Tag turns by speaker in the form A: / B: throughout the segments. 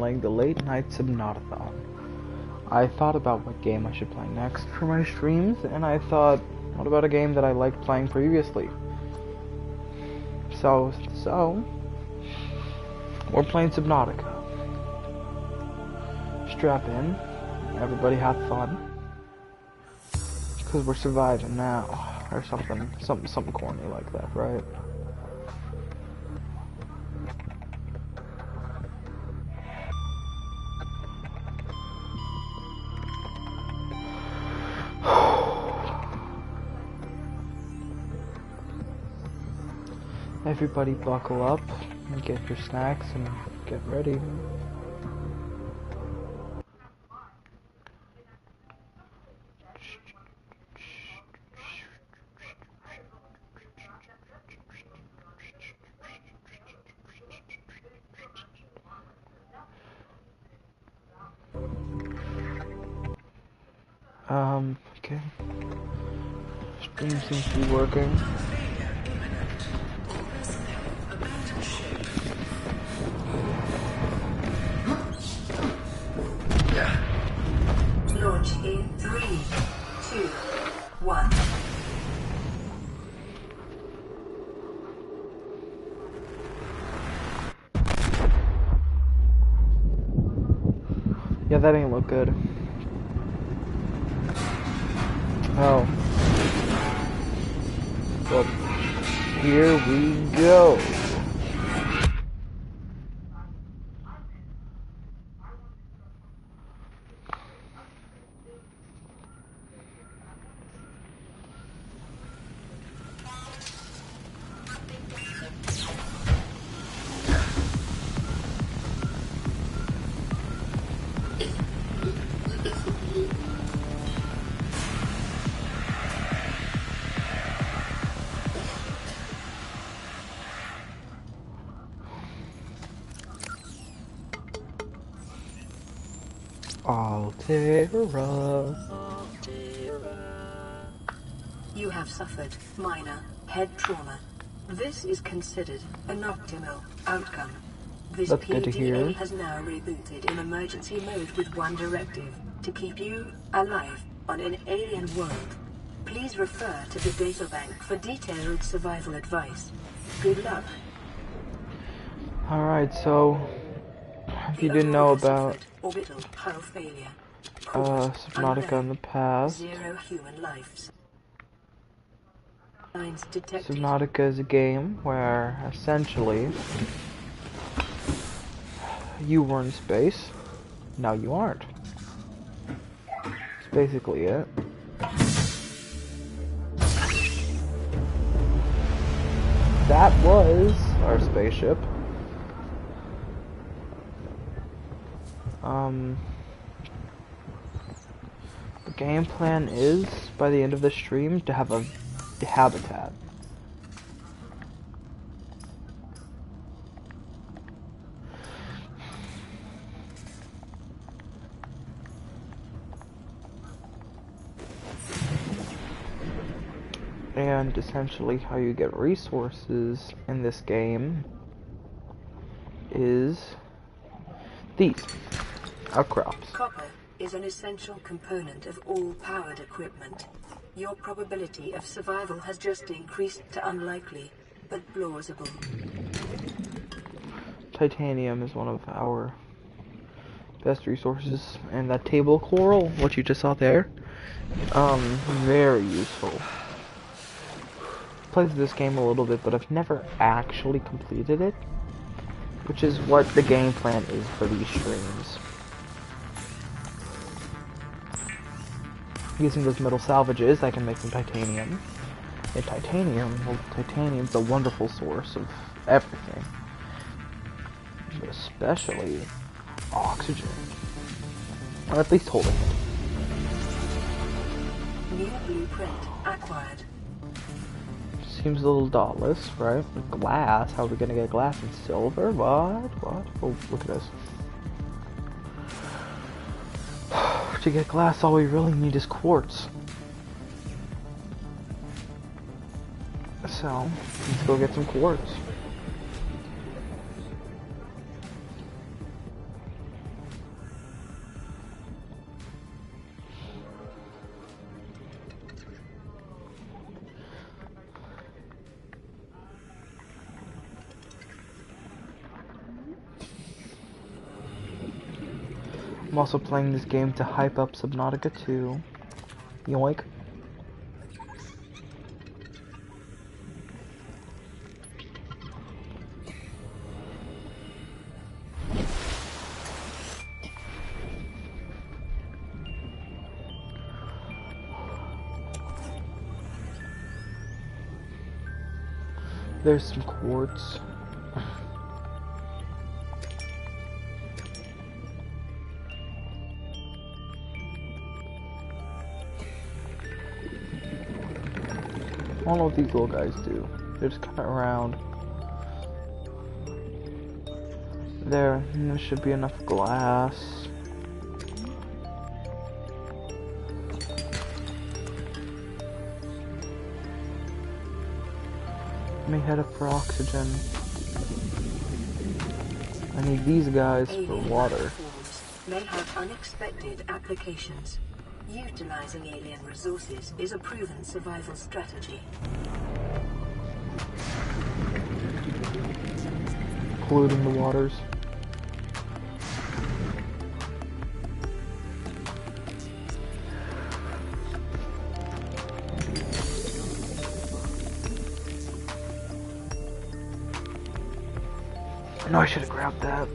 A: playing the late night Subnautithon. I thought about what game I should play next for my streams, and I thought, what about a game that I liked playing previously? So, we're playing Subnautica. Strap in, everybody have fun, because we're surviving now, or something corny like that, right? Everybody buckle up and get your snacks and get ready. Okay. Stream seems to be working.
B: Launch in 3, 2, 1.
A: Yeah, that ain't look good. Oh. Well, here we go. Altera.
B: You have suffered minor head trauma. This is considered an optimal outcome. This
A: That's good to hear.
B: PDA has now rebooted in emergency mode with one directive: to keep you alive on an alien world. Please refer to the databank for detailed survival advice. Good luck.
A: Alright, so if you didn't know about
B: orbital hull failure.
A: Subnautica in the past,
B: 0 human lives. Signs detected.
A: Subnautica is a game where essentially you were in space, now you aren't. That's basically it. That was our spaceship. The game plan is, by the end of the stream, to have a habitat. And essentially how you get resources in this game is these outcrops.
B: Copper is an essential component of all powered equipment. Your probability of survival has just increased to unlikely, but plausible.
A: Titanium is one of our best resources, and that table coral, what you just saw there, very useful. Played this game a little bit, but I've never actually completed it, which is what the game plan is for these streams. Using those metal salvages, I can make some titanium. And titanium, well, titanium's a wonderful source of everything. But especially oxygen. Or at least holding it.
B: New blueprint acquired.
A: Seems a little dotless, right? Glass, how are we gonna get glass and silver? What? Oh, look at this. To get glass, all we really need is quartz. So, let's go get some quartz. I'm also playing this game to hype up Subnautica 2. Yoink. There's some quartz. I don't know what these little guys do. They're just kind of around. There should be enough glass. Let me head up for oxygen. I need these guys for water.
B: May have unexpected applications. Utilizing alien resources is a proven survival strategy.
A: Polluting the waters. I know I should have grabbed that.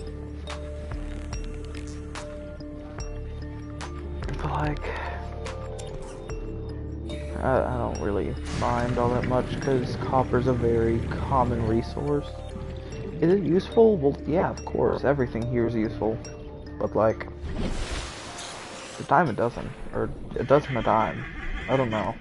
A: But like, I don't really mind all that much because copper's a very common resource. Is it useful? Well, yeah, of course. Everything here is useful. But like, the diamond doesn't. Or it doesn't a dime. I don't know.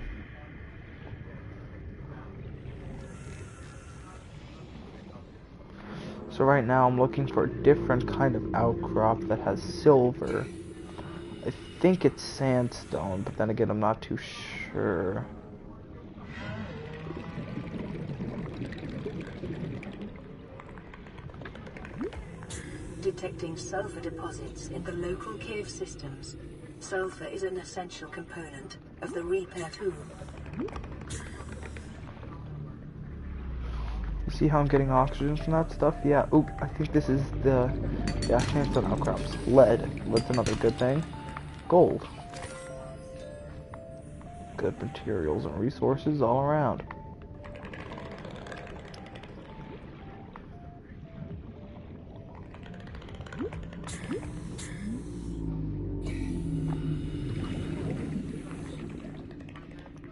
A: So right now I'm looking for a different kind of outcrop that has silver. I think it's sandstone, but then again I'm not too sure.
B: Detecting sulfur deposits in the local cave systems. Sulfur is an essential component of the repair tool.
A: You see how I'm getting oxygen from that stuff? Yeah, oop, I think this is the, yeah, sandstone outcrops. Lead, lead's another good thing. Gold. Good materials and resources all around.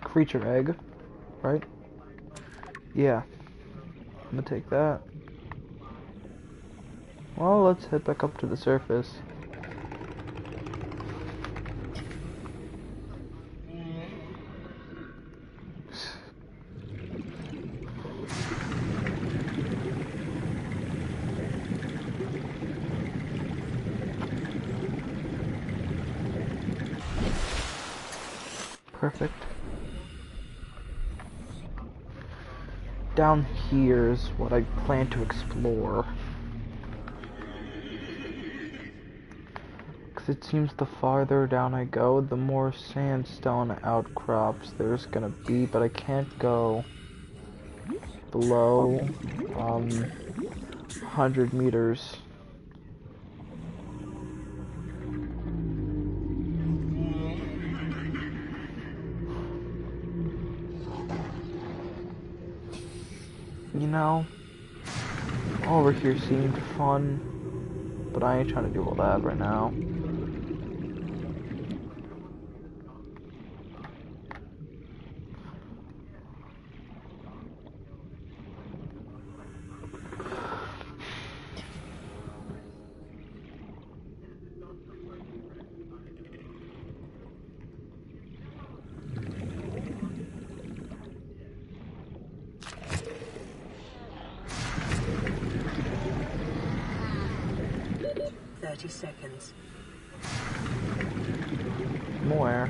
A: Creature egg, right? Yeah. I'm gonna take that. Well, let's head back up to the surface. Perfect. Down here is what I plan to explore. Because it seems the farther down I go, the more sandstone outcrops there's gonna be, but I can't go below 100 meters. You know, over here seemed fun, but I ain't trying to do all that right now.
B: Seconds.
A: More.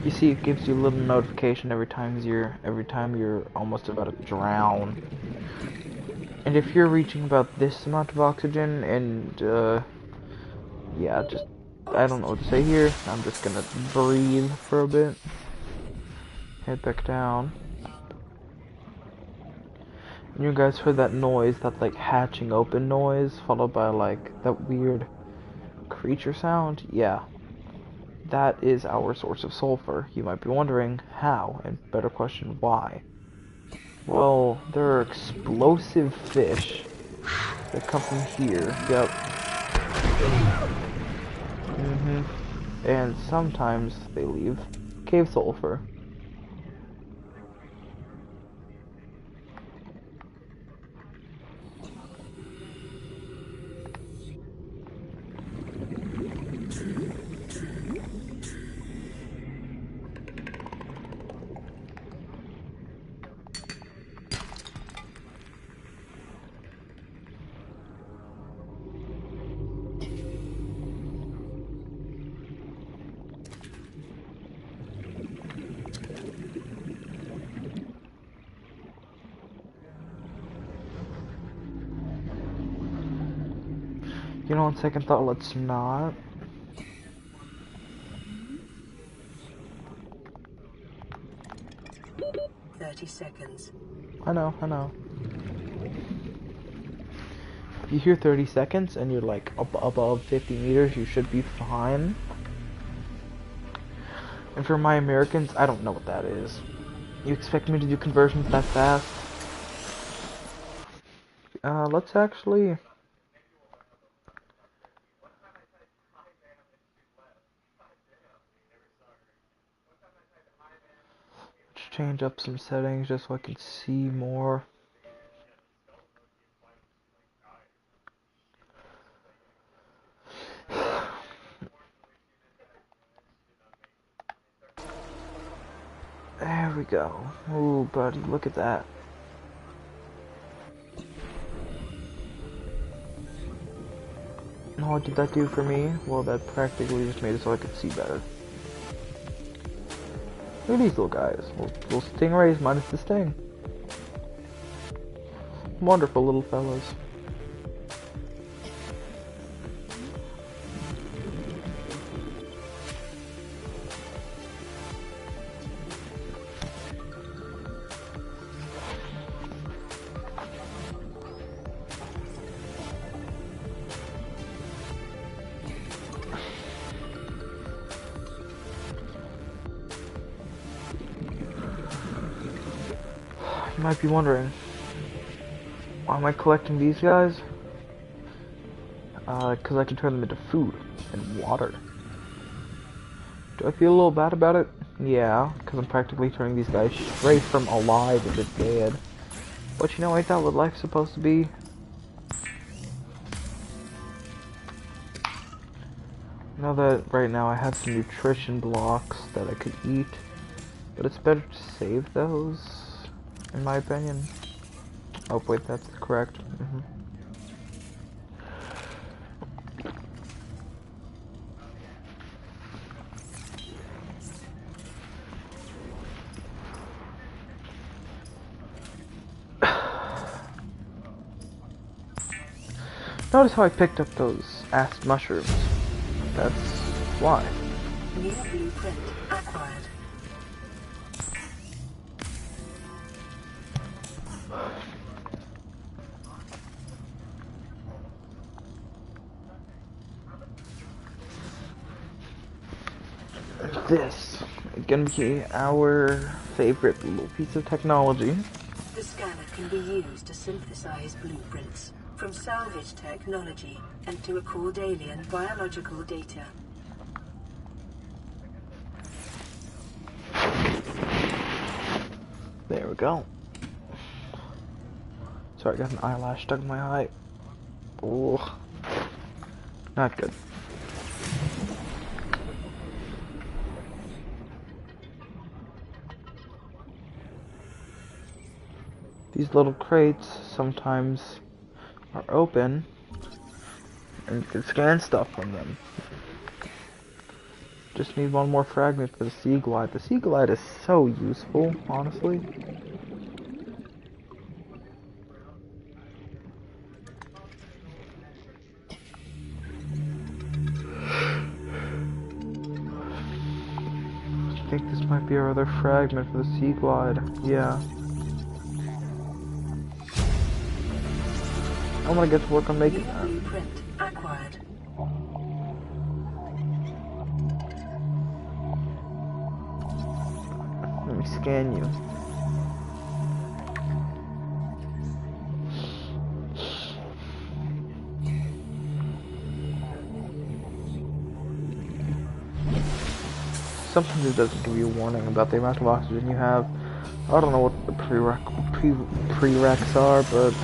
A: You see, it gives you a little notification every time you're almost about to drown. And if you're reaching about this amount of oxygen, and yeah, just I don't know what to say here. I'm just gonna breathe for a bit. Head back down. You guys heard that noise, that like hatching open noise, followed by like that weird Creature sound? Yeah. That is our source of sulfur. You might be wondering how, and better question, why. Well, there are explosive fish that come from here. Yep. And sometimes they leave cave sulfur. You know, on second thought, let's not.
B: Seconds.
A: I know. If you hear 30 seconds and you're like above 50 meters, you should be fine. And for my Americans, I don't know what that is. You expect me to do conversions that fast? Let's actually... let's change up some settings just so I can see more. There we go. Ooh, buddy, look at that. And what did that do for me? Well, that practically just made it so I could see better. Look at these little guys. Little stingrays minus the sting. Wonderful little fellows. You might be wondering, why am I collecting these guys? Because I can turn them into food and water. Do I feel a little bad about it? Yeah, because I'm practically turning these guys straight from alive into dead. But you know, ain't that what life's supposed to be? I know that right now I have some nutrition blocks that I could eat, but it's better to save those, in my opinion. Oh wait, that's correct. Notice how I picked up those acid mushrooms. That's why.
B: New blueprint acquired.
A: This is gonna be our favorite little piece of technology.
B: The scanner can be used to synthesize blueprints from salvage technology and to record alien biological data.
A: There we go. Sorry, I got an eyelash stuck in my eye. Oh, not good. These little crates sometimes are open and you can scan stuff from them. Just need one more fragment for the sea glide. The sea glide is so useful, honestly. I think this might be our other fragment for the sea glide. Yeah. I'm gonna get to work on making that.
B: Blueprint acquired.
A: scan you. Sometimes it doesn't give you a warning about the amount of oxygen you have. I don't know what the prereqs are, but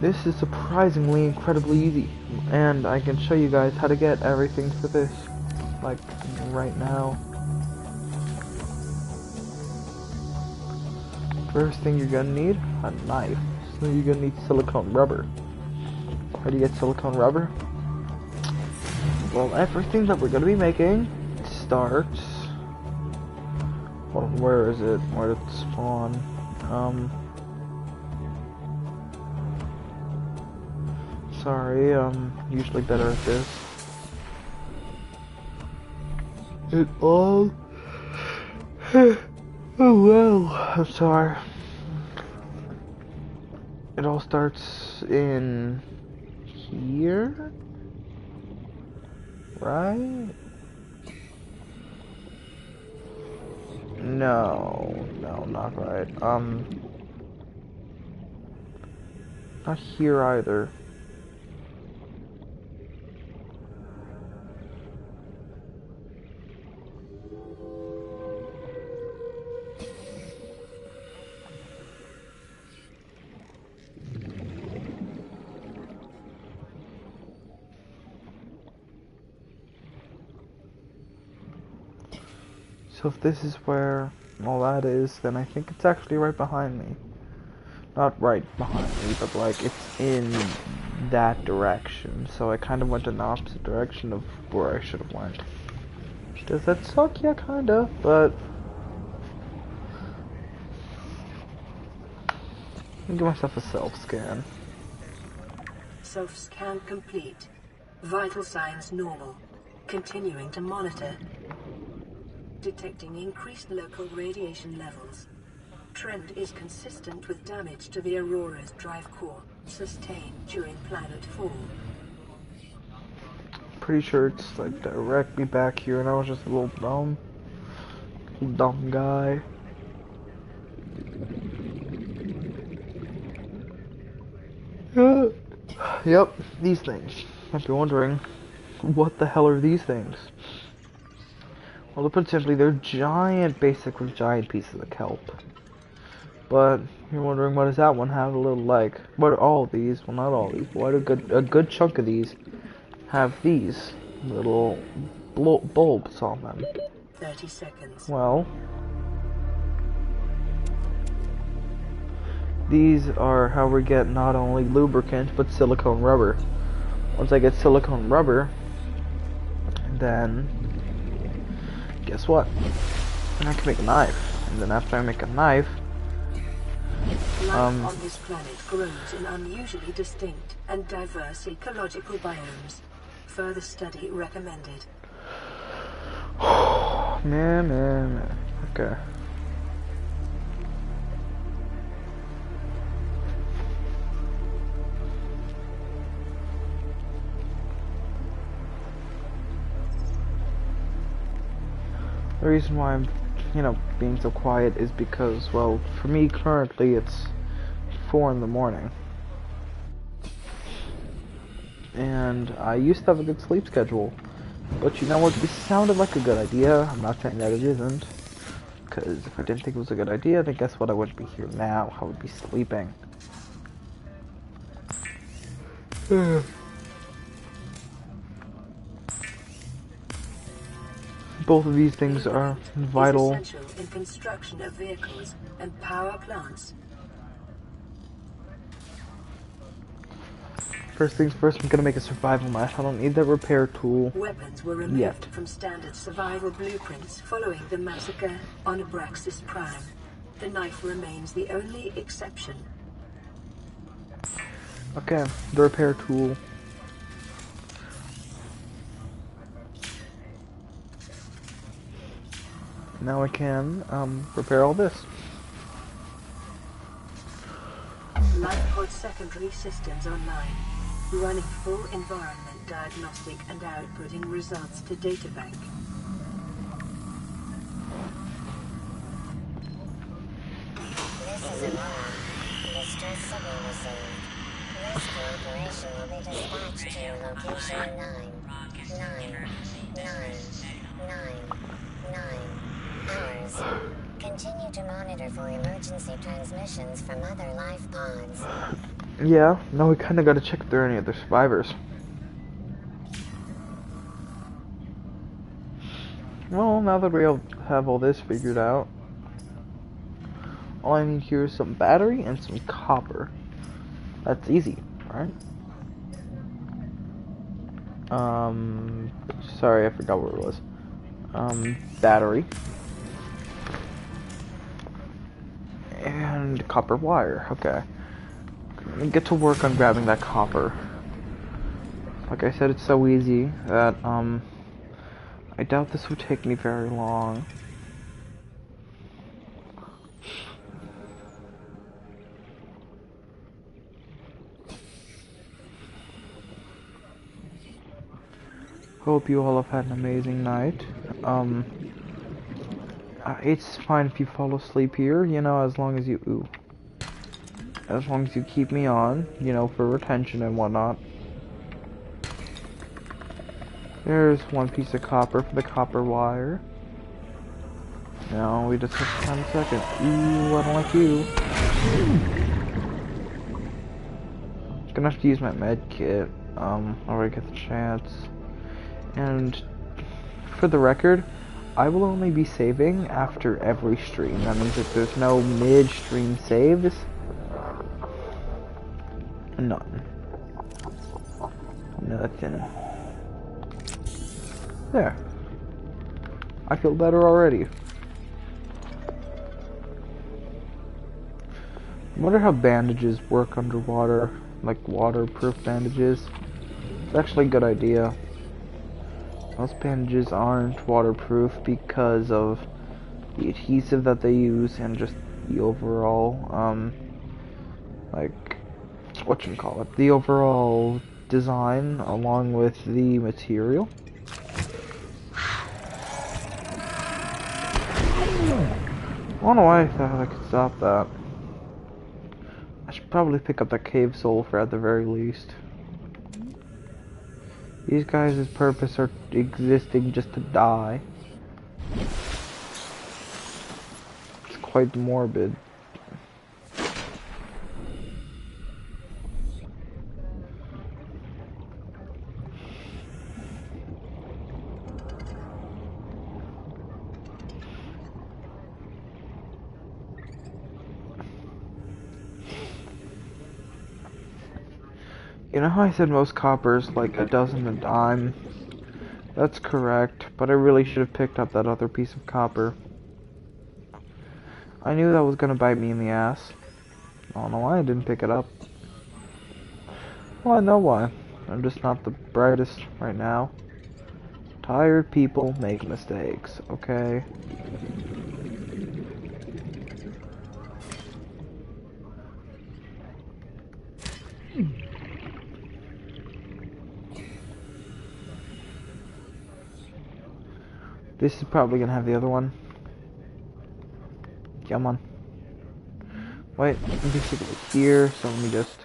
A: this is surprisingly incredibly easy, and I can show you guys how to get everything for this, like right now. First thing you're gonna need, a knife. So you're gonna need silicone rubber. How do you get silicone rubber? Well, everything that we're gonna be making starts. Hold on, where is it? Where did it spawn? Sorry, I'm usually better at this. It all. Oh well, I'm sorry. It all starts in here, right? No, not right. Not here either. So if this is where all that is, then I think it's actually right behind me. Not right behind me, but like it's in that direction. So I kind of went in the opposite direction of where I should have went. Does that suck? Yeah, kinda, but I'll give myself a self-scan.
B: Self-scan complete. Vital signs normal. Continuing to monitor. Detecting increased local radiation levels. Trend is consistent with damage to the Aurora's drive core, sustained during planet fall.
A: Pretty sure it's like directly back here, and I was just a little dumb guy. Yep, these things. If you're wondering, what the hell are these things? Well, to put it simply, they're basically giant pieces of kelp. But you're wondering, what does that one have a little like? What are all of these? Well, not all of these. Why do a good chunk of these have these little bulbs on them?
B: 30 seconds.
A: Well, these are how we get not only lubricant but silicone rubber. Once I get silicone rubber, then guess what? Then I can make a knife. And then after I make a knife,
B: life on this planet grows in unusually distinct and diverse ecological biomes. Further study recommended.
A: man. Okay. The reason why I'm, being so quiet is because, well, for me currently it's 4 in the morning. And I used to have a good sleep schedule. But you know what, this sounded like a good idea. I'm not saying that it isn't. Because if I didn't think it was a good idea, then guess what, I wouldn't be here now. I would be sleeping. Both of these things are vital.
B: Is essential in construction of vehicles and power plants.
A: First things first, I'm gonna make a survival mat. I don't need that repair tool.
B: Weapons were removed from standard survival blueprints following the massacre on Abraxas Prime. The knife remains the only exception.
A: Okay, the repair tool. Now I can repair all this.
B: Life pod secondary systems online. Running full environment diagnostic and outputting results to databank.
C: This is Aurora. Distress signal received. Rescue operation will be dispatched to location 99999 hours. Continue to monitor for emergency transmissions from other life pods.
A: Yeah, now we kinda gotta check if there are any other survivors. Well, now that we have all this figured out, all I need here is some battery and some copper. That's easy, right? Sorry, I forgot where it was. Battery. And copper wire, okay. Let me get to work on grabbing that copper. Like I said, it's so easy that, I doubt this would take me very long. Hope you all have had an amazing night. It's fine if you fall asleep here, you know, as long as you keep me on, you know, for retention and whatnot. There's one piece of copper for the copper wire. Now we just have to find a second. Ooh, I don't like you. Gonna have to use my med kit, or I get the chance. And for the record, I will only be saving after every stream. That means if there's no mid-stream saves, none. Nothing. There. I feel better already. I wonder how bandages work underwater, like waterproof bandages. It's actually a good idea. Most bandages aren't waterproof because of the adhesive that they use and just the overall, like, whatchamacallit, the overall design along with the material. I don't know why I thought I could stop that. I should probably pick up that cave sulfur at the very least. These guys' purpose are existing just to die. It's quite morbid. You know how I said most copper's like a dozen a dime? That's correct, but I really should have picked up that other piece of copper. I knew that was gonna bite me in the ass. I don't know why I didn't pick it up. Well, I know why. I'm just not the brightest right now. Tired people make mistakes, okay? This is probably gonna have the other one. Come on. Wait, let me take it here, so let me just...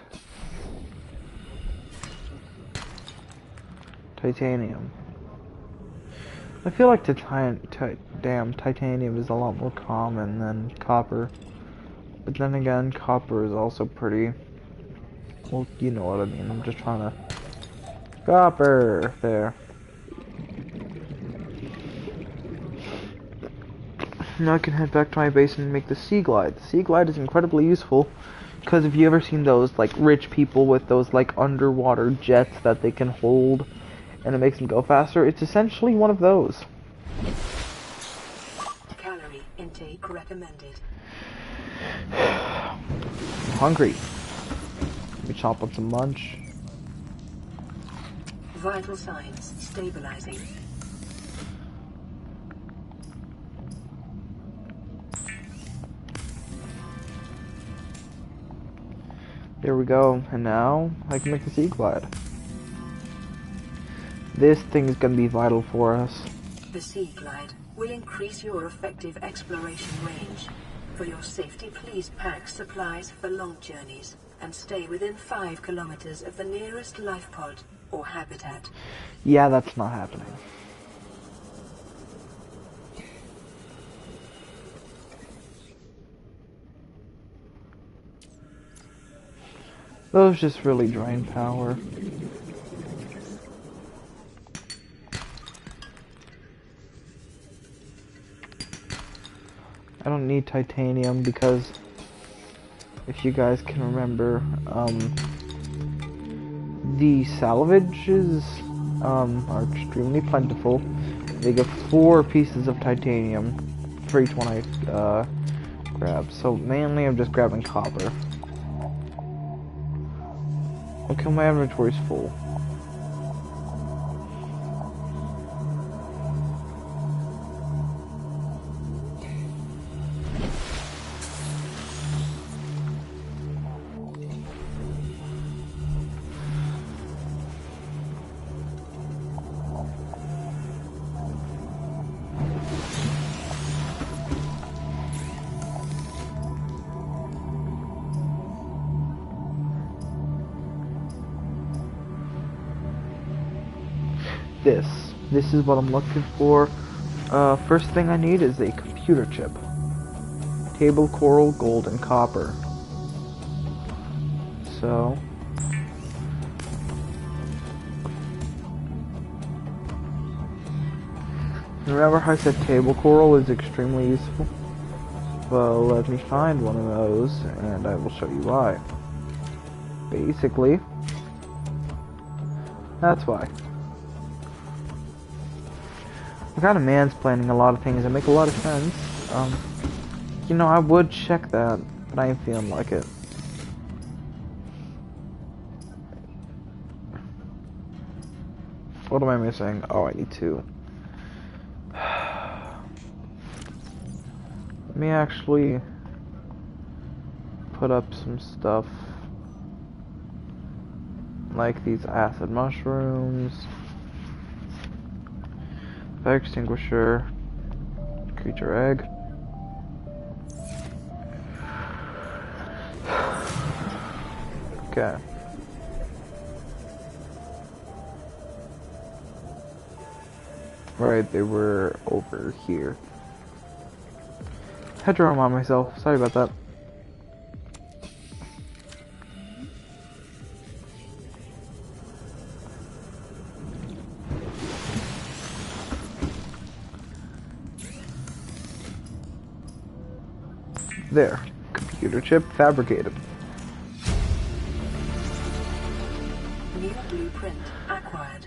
A: Titanium. I feel like titanium is a lot more common than copper. But then again, copper is also pretty... Well, you know what I mean. I'm just trying to... Copper! There. Now I can head back to my base and make the Sea Glide. The Sea Glide is incredibly useful, because if you ever seen those, like, rich people with those, like, underwater jets that they can hold, and it makes them go faster, it's essentially one of those.
B: Calorie intake recommended.
A: I'm hungry. Let me chop up some lunch.
B: Vital signs stabilizing.
A: There we go, and now I can make the Sea Glide. This thing is going to be vital for us.
B: The Sea Glide will increase your effective exploration range. For your safety, please pack supplies for long journeys and stay within 5 kilometers of the nearest life pod or habitat.
A: Yeah, that's not happening. Those just really drain power. I don't need titanium because if you guys can remember, the salvages are extremely plentiful. They get 4 pieces of titanium for each one I grab. So mainly I'm just grabbing copper. Okay, my inventory's full. This is what I'm looking for. First thing I need is a computer chip. Table coral, gold, and copper. So remember how I said table coral is extremely useful? Well, let me find one of those and I will show you why. Basically, that's why. I'm kind of mansplaining a lot of things that make a lot of sense. You know, I would check that, but I ain't feeling like it. What am I missing? Oh, I need 2. Let me actually put up some stuff. Like these acid mushrooms. Fire extinguisher, creature egg. Okay. Right, they were over here. Had to remind myself. Sorry about that. There. Computer chip fabricated.
B: New blueprint acquired.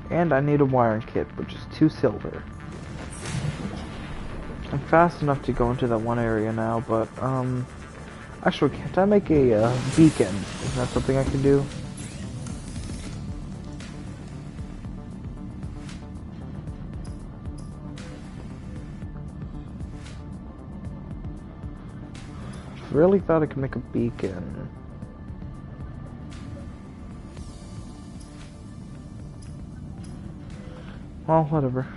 A: And I need a wiring kit, which is 2 silver. I'm fast enough to go into that one area now, but, actually, can't I make a, beacon? Is that something I can do? Really thought I could make a beacon. Well, whatever.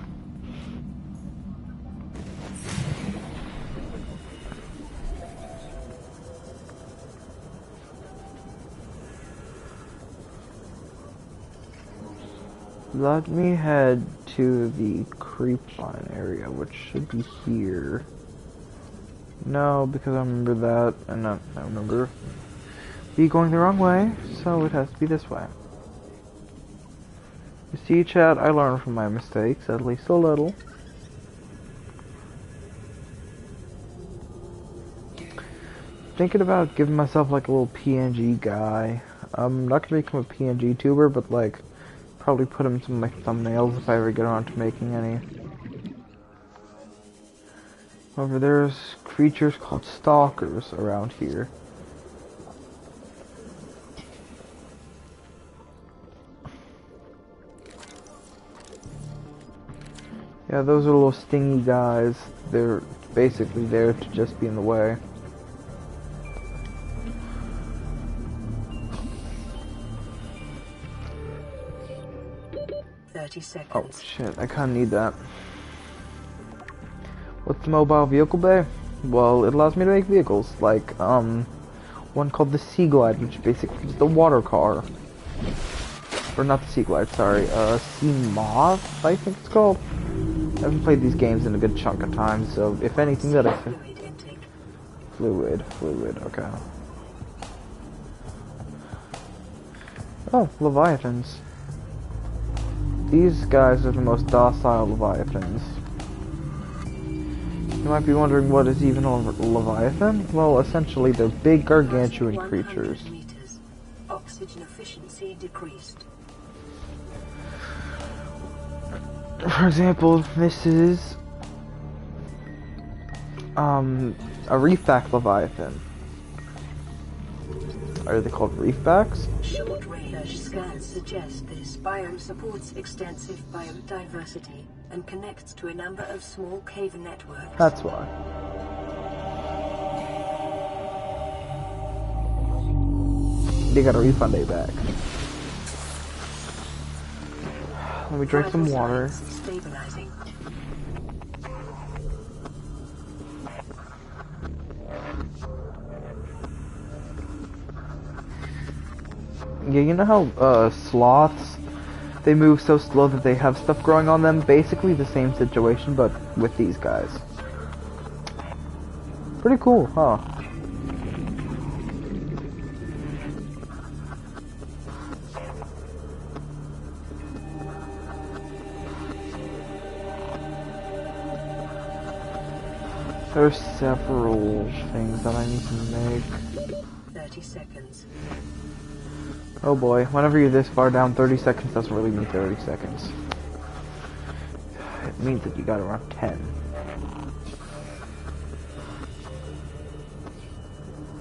A: Let me head to the creepline area, which should be here. No, because I remember that, and I remember be going the wrong way, so it has to be this way. You see, chat, I learn from my mistakes, at least a little. Thinking about giving myself like a little PNG guy. I'm not gonna become a PNG tuber, but like, probably put him some like thumbnails if I ever get around to making any. However, there's creatures called stalkers around here. Yeah, those are little stingy guys. They're basically there to just be in the way. Oh
B: 30 seconds.
A: shit, I kinda need that. What's the mobile vehicle bay? Well, it allows me to make vehicles, like, one called the Sea Glide, which basically is the water car. Or not the Sea Glide, sorry, Sea Moth, I think it's called. I haven't played these games in a good chunk of time, so if anything that I...
B: Fluid intake.
A: Fluid, okay. Oh, Leviathans. These guys are the most docile Leviathans. You might be wondering what is even a Leviathan? Well, essentially they're big gargantuan creatures.
B: Meters. Oxygen efficiency decreased.
A: For example, this is a reefback Leviathan. Are they called reefbacks?
B: Short-range scans suggest this biome supports extensive biodiversity and connects to a number of small cave networks.
A: That's why. They got a refund day back. Let me drink some water.
B: Stabilizing.
A: Yeah, you know how sloths, they move so slow that they have stuff growing on them? Basically the same situation, but with these guys. Pretty cool, huh? There's several things that I need to make.
B: 30 seconds.
A: Oh boy, whenever you're this far down, 30 seconds doesn't really mean 30 seconds. It means that you got around 10.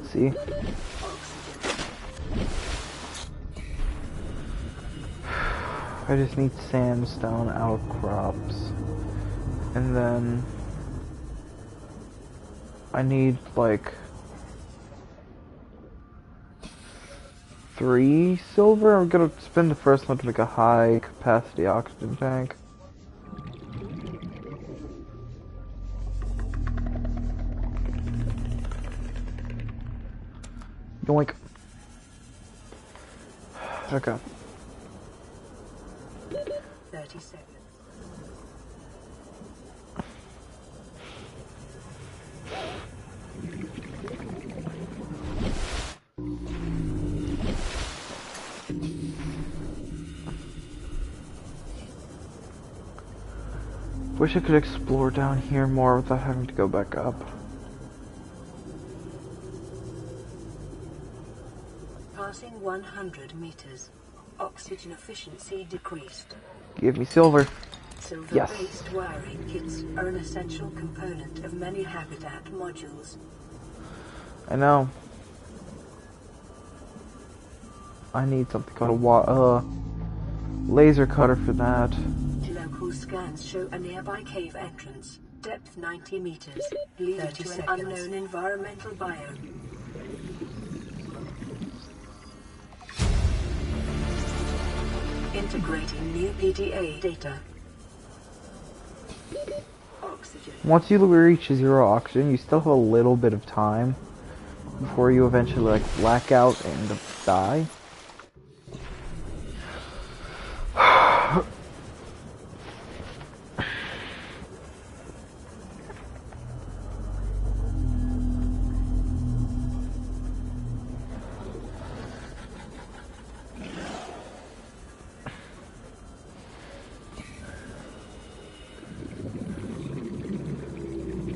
A: See? I just need sandstone outcrops. And then I need like 3 silver. I'm gonna spend the first one to make a high capacity oxygen tank. Yoink. Okay.
B: 30 seconds.
A: Wish I could explore down here more without having to go back up.
B: Passing 100 meters. Oxygen efficiency decreased.
A: Give me silver.
B: Silver-based wiring kits are an essential component of many habitat modules.
A: I know. I need something called a laser cutter for that.
B: Local scans show a nearby cave entrance, depth 90 meters, leading to an unknown environmental biome. Integrating new PDA data. Oxygen.
A: Once you reach 0 oxygen, you still have a little bit of time before you eventually like black out and die.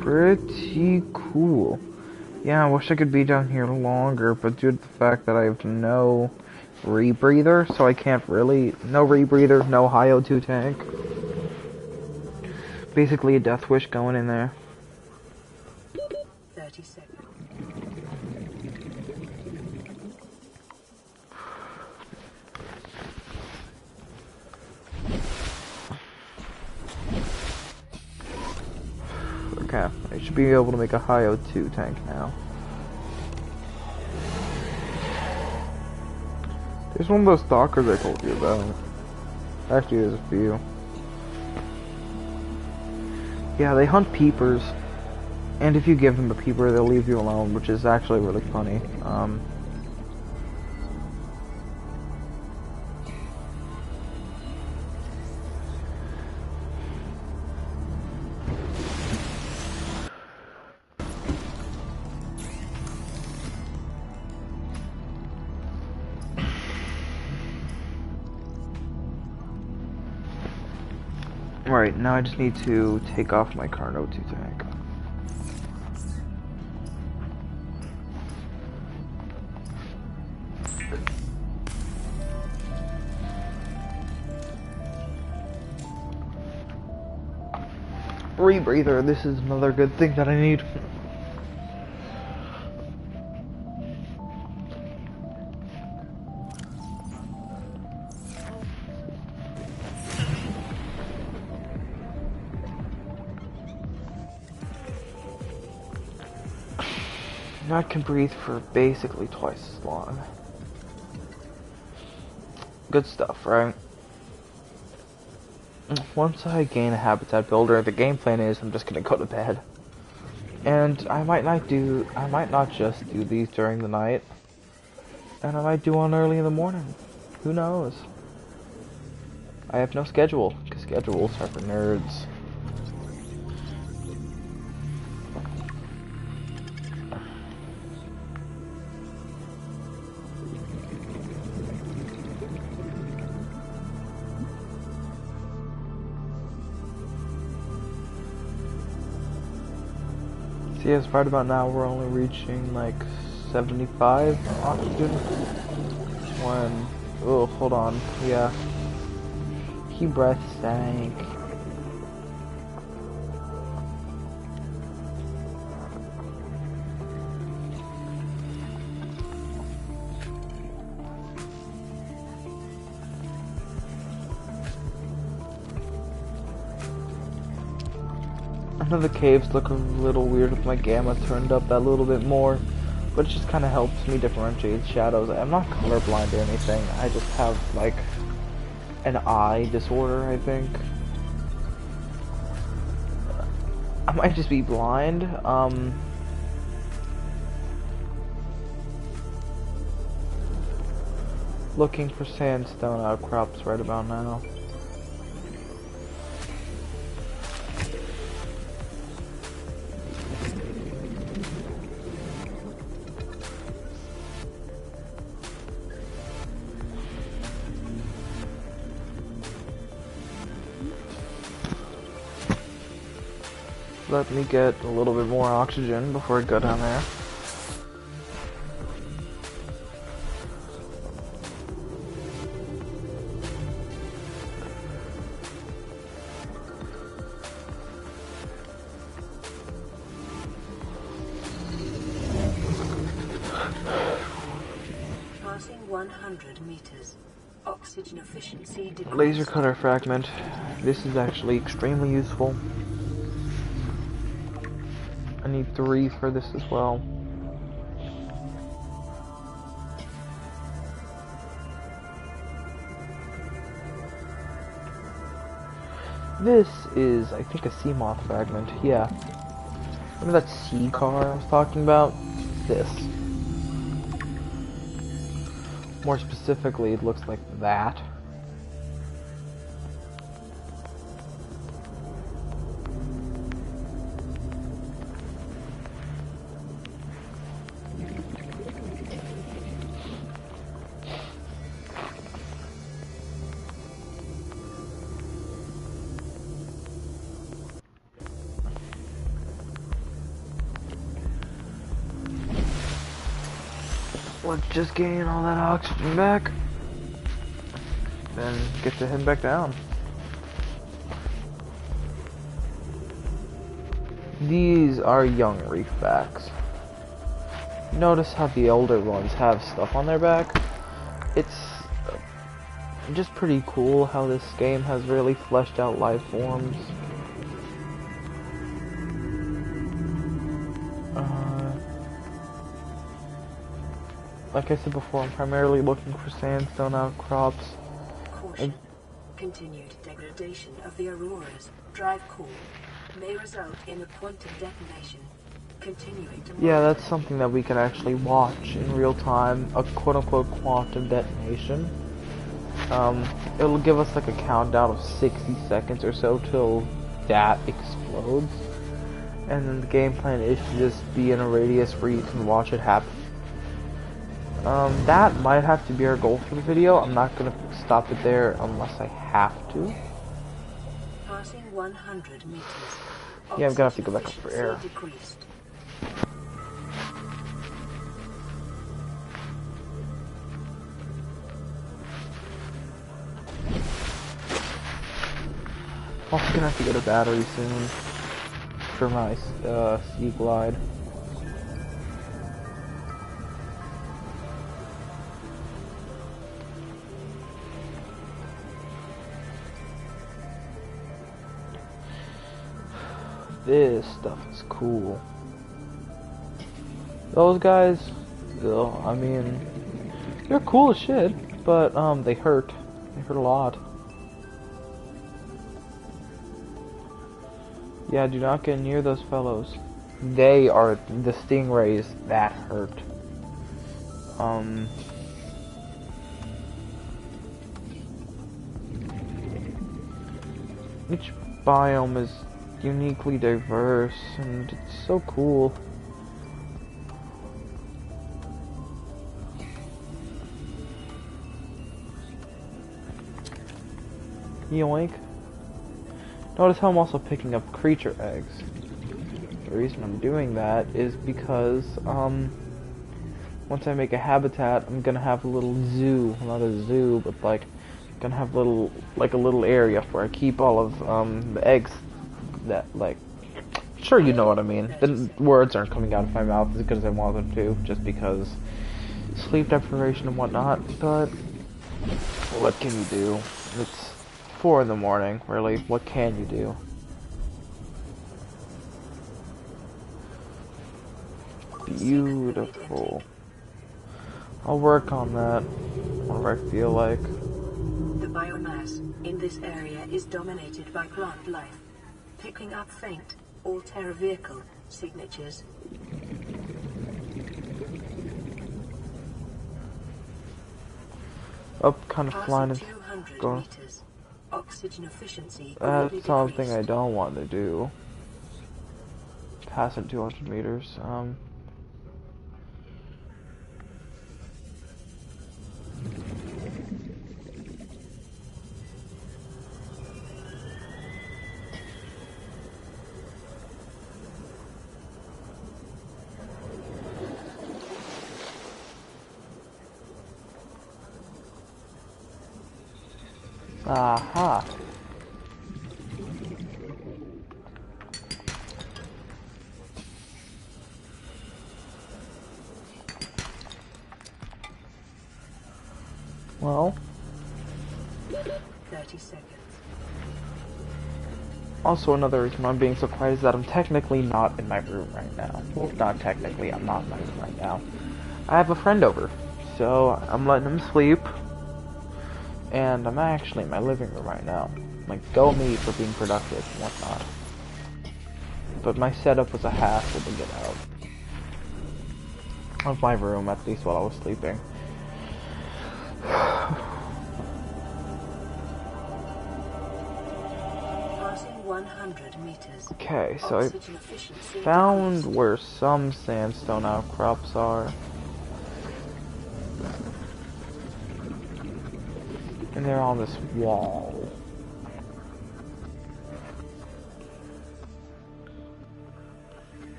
A: Pretty cool. Yeah, I wish I could be down here longer, but due to the fact that I have no rebreather, so I can't really... No rebreather, no high O2 tank. Basically a death wish going in there.
B: 30 seconds.
A: Okay, I should be able to make a high O2 tank now. There's one of those stalkers I told you about. Actually, there's a few. Yeah, they hunt peepers. And if you give them a peeper, they'll leave you alone, which is actually really funny. Right, now I just need to take off my current O2 tank. Rebreather, this is another good thing that I need. I can breathe for basically twice as long. Good stuff, right? Once I gain a habitat builder, the game plan is I'm just gonna go to bed. And I might not just do these during the night. And I might do one early in the morning. Who knows? I have no schedule, because schedules are for nerds. See, as right about now, we're only reaching like 75 oxygen. When, oh, hold on, yeah. Key breath stank. I know the caves look a little weird with my gamma turned up that little bit more, but it just kind of helps me differentiate shadows. I'm not colorblind or anything, I just have like an eye disorder, I think. I might just be blind. Looking for sandstone outcrops right about now. Let me get a little bit more oxygen before I go down there.
B: Passing 100 meters. Oxygen efficiency decreased.
A: Laser cutter fragment. This is actually extremely useful. I need 3 for this as well. This is, I think, a sea moth fragment. Yeah. Remember that sea car I was talking about? This. More specifically, it looks like that. Let's just gain all that oxygen back, then get to head back down. These are young reefbacks. Notice how the older ones have stuff on their back. It's just pretty cool how this game has really fleshed out life forms. Like I said before, I'm primarily looking for sandstone outcrops.
B: Caution. Continued degradation of the aurora's drive core may result in a quantum detonation. Continuing to
A: Yeah,
B: monitor.
A: that's something that we can actually watch in real time, a quote-unquote quantum detonation. It'll give us like a countdown of 60 seconds or so till that explodes. And then the game plan is to just be in a radius where you can watch it happen. That might have to be our goal for the video. I'm not gonna stop it there unless I have to.
B: Passing 100 meters.
A: Yeah, I'm gonna have to go back up for air.
B: Decreased.
A: Also gonna have to get a battery soon for my Sea Glide. This stuff is cool. Those guys, though, I mean, they're cool as shit, but they hurt. They hurt a lot. Yeah, do not get near those fellows. They are the stingrays that hurt. Each biome is uniquely diverse, and it's so cool. Yoink. Notice how I'm also picking up creature eggs. The reason I'm doing that is because, once I make a habitat, I'm gonna have a little zoo. Not a zoo, but like, gonna have a little area where I keep all of, the eggs that, like, sure you know what I mean. The words aren't coming out of my mouth as good as I want them to, just because sleep deprivation and whatnot, but what can you do? It's 4 in the morning, really. What can you do? Beautiful. I'll work on that whenever I feel like.
B: The biomass in this area is dominated by plant life, picking up faint all-terra vehicle signatures.
A: Up, kind of flying and
B: 200
A: going.
B: meters. Oxygen efficiency
A: That's something I don't want to do. Passing 200 meters. Aha. Well,
B: 30 seconds.
A: also another reason I'm being so quiet is that I'm technically not in my room right now. Well, not technically, I'm not in my room right now. I have a friend over, so I'm letting him sleep. And I'm actually in my living room right now. Like, go me for being productive and whatnot. But my setup was a hassle to get out of my room, at least while I was sleeping.
B: Passing 100 meters.
A: Okay, so I
B: Oxygen efficiency
A: found
B: decreased.
A: where some sandstone outcrops are. And they're on this wall.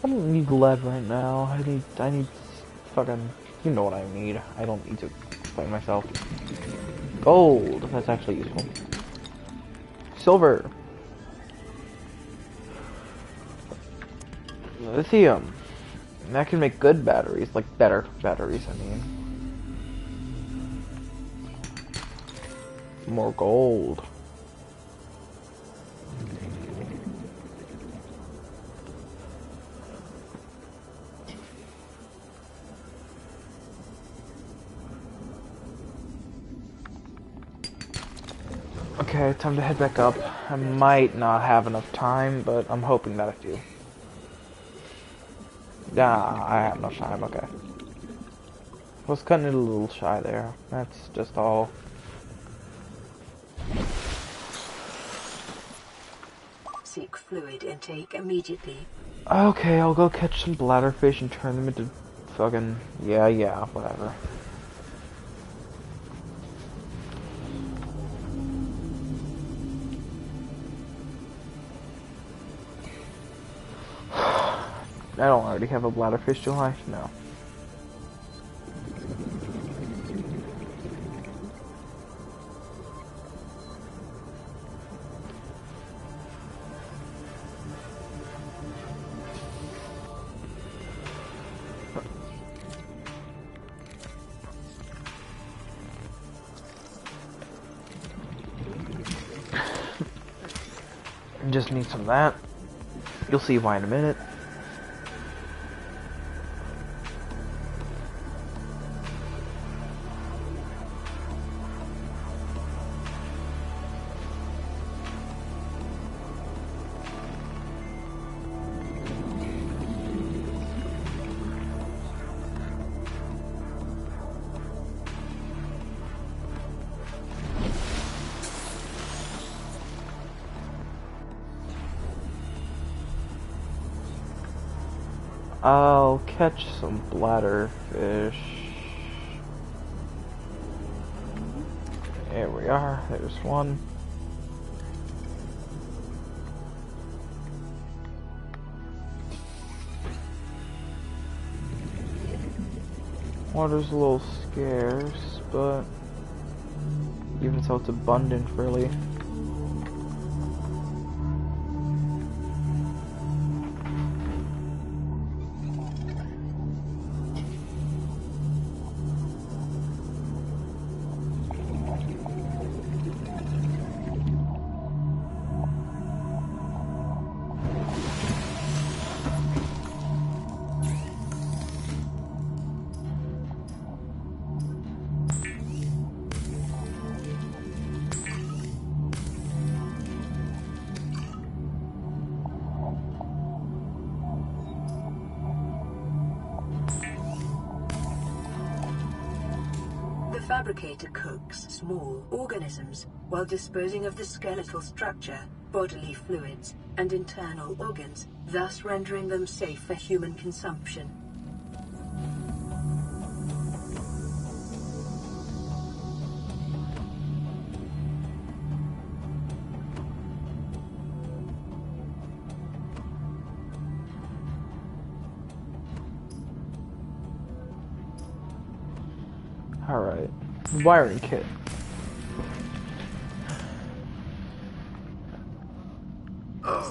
A: I don't need lead right now. I need fucking, you know what I need. I don't need to fight myself. Gold, that's actually useful. Silver. Lithium. And that can make good batteries, like better batteries, I mean. More gold. Okay, time to head back up. I might not have enough time, but I'm hoping that I do. Yeah, I have enough time, okay. I was cutting it a little shy there. That's just all.
B: Seek fluid intake immediately.
A: Okay, I'll go catch some bladderfish and turn them into fucking... Yeah, whatever. I don't already have a bladderfish, do I? No. Just need some of that. You'll see why in a minute. I'll catch some bladderfish. There we are. There's one. Water's a little scarce, but even so, it's abundant, really.
B: The fabricator cooks small organisms while disposing of the skeletal structure, bodily fluids, and internal organs, thus rendering them safe for human consumption.
A: Alright. Wiring kit.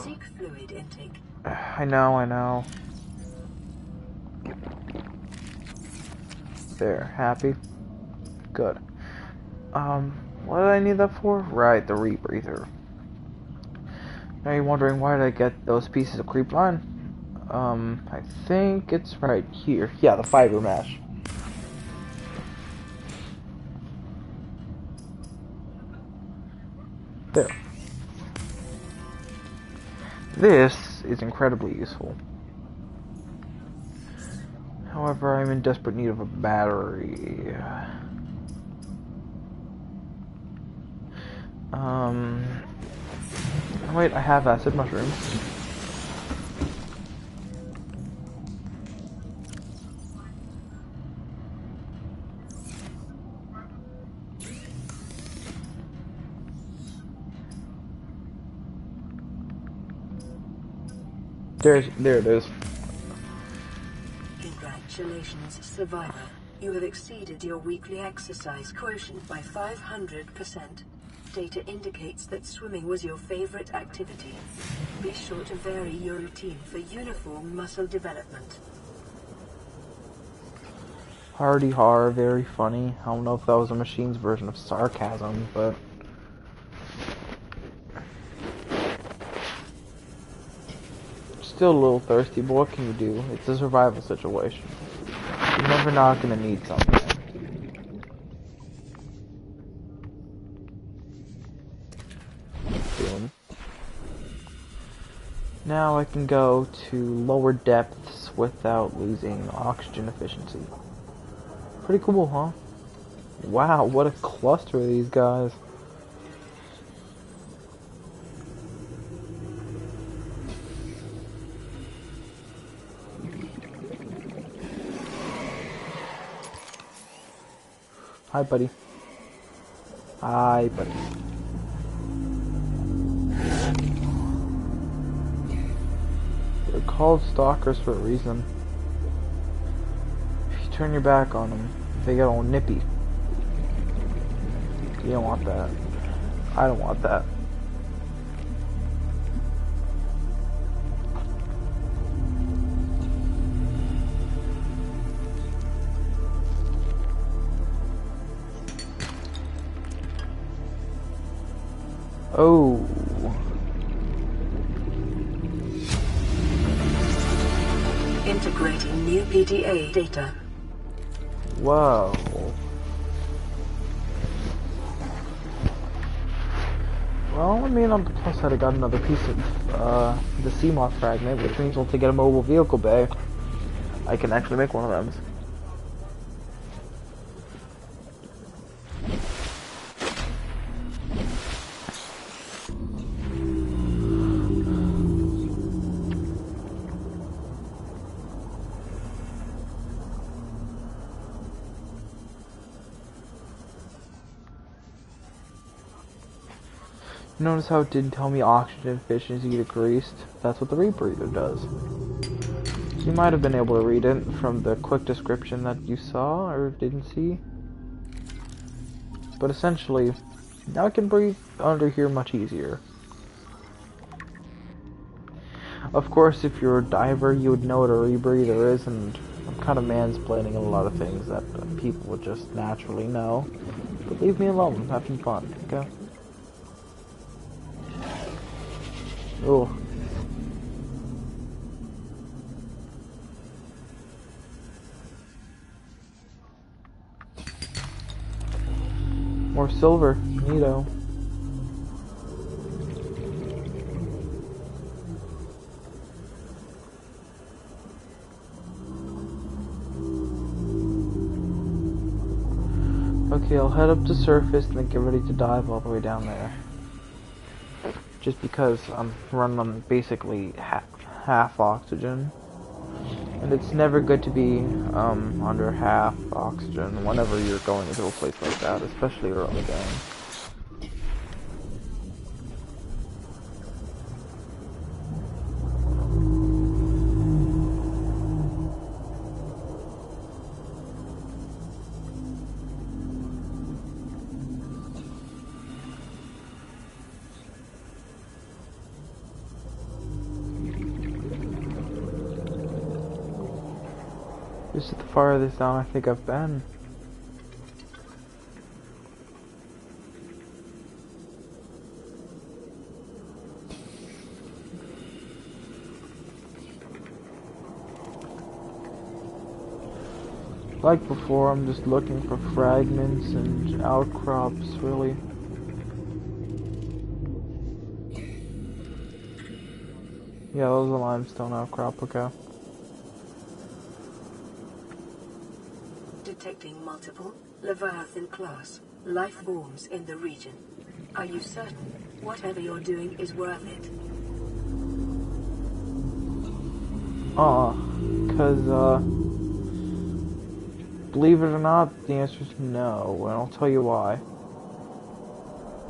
B: Seek fluid intake.
A: I know. There, happy? Good. What did I need that for? Right, the rebreather. Now you're wondering why did I get those pieces of creep line? I think it's right here. Yeah, the fiber mesh. There. This is incredibly useful. However, I'm in desperate need of a battery. Wait, I have acid mushrooms. There it is.
B: Congratulations, survivor. You have exceeded your weekly exercise quotient by 500%. Data indicates that swimming was your favorite activity. Be sure to vary your routine for uniform muscle development.
A: Hardy har, very funny. I don't know if that was a machine's version of sarcasm, but... Still a little thirsty, but what can you do? It's a survival situation. You're never not gonna need something. Now I can go to lower depths without losing oxygen efficiency. Pretty cool, huh? Wow, what a cluster of these guys. Hi, buddy. Hi, buddy. They're called stalkers for a reason. If you turn your back on them, they get all nippy. You don't want that. I don't want that. Oh.
B: Integrating new PDA data.
A: Whoa. Well, I mean, on the plus side, I got another piece of the CMOS fragment, which means once I get a mobile vehicle bay, I can actually make one of them. Notice how it didn't tell me oxygen efficiency decreased? That's what the rebreather does. You might have been able to read it from the quick description that you saw or didn't see. But essentially, now I can breathe under here much easier. Of course, if you're a diver, you would know what a rebreather is, and I'm kind of mansplaining a lot of things that people would just naturally know. But leave me alone, I'm having fun, okay? Oh. More silver, neato. Okay, I'll head up to surface and then get ready to dive all the way down there. Just because I'm running on basically half oxygen. And it's never good to be under half oxygen whenever you're going into a place like that, especially early game. This is the farthest down I think I've been. Like before, I'm just looking for fragments and outcrops, really. Yeah, those are limestone outcrop, okay.
B: Detecting multiple Leviathan class life forms in the region. Are you certain whatever you're doing is worth it?
A: Cause believe it or not, the answer is no, and I'll tell you why.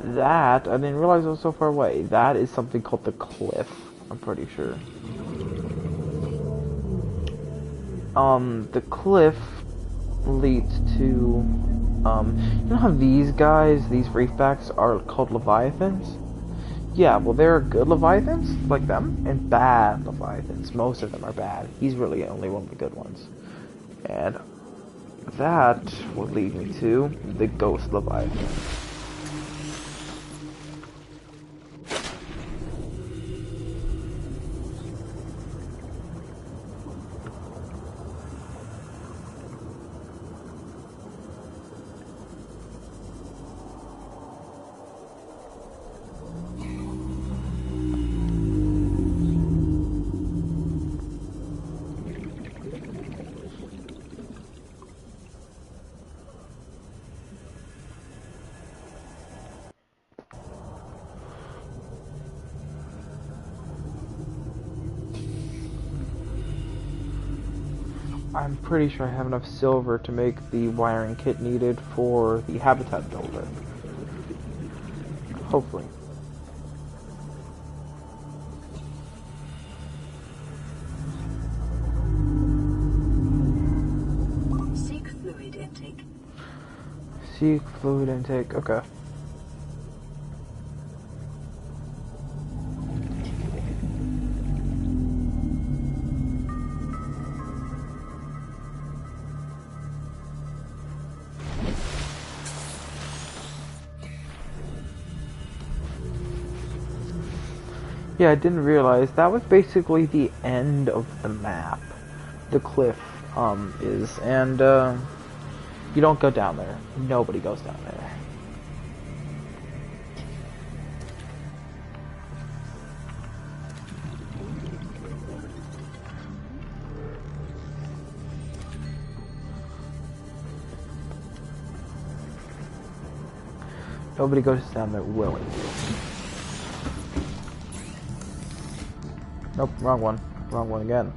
A: That, I didn't realize it was so far away. That is something called the cliff, I'm pretty sure. The cliff leads to, you know how these guys, these reefbacks, are called Leviathans? Yeah, well, there are good Leviathans, like them, and bad Leviathans. Most of them are bad. He's really only one of the good ones. And that would lead me to the Ghost Leviathan. I'm pretty sure I have enough silver to make the wiring kit needed for the habitat builder. Hopefully.
B: Seek fluid intake.
A: Seek fluid intake, okay. Yeah, I didn't realize that was basically the end of the map. The cliff, is, and, you don't go down there. Nobody goes down there. Nobody goes down there willingly. Nope, wrong one. Wrong one again.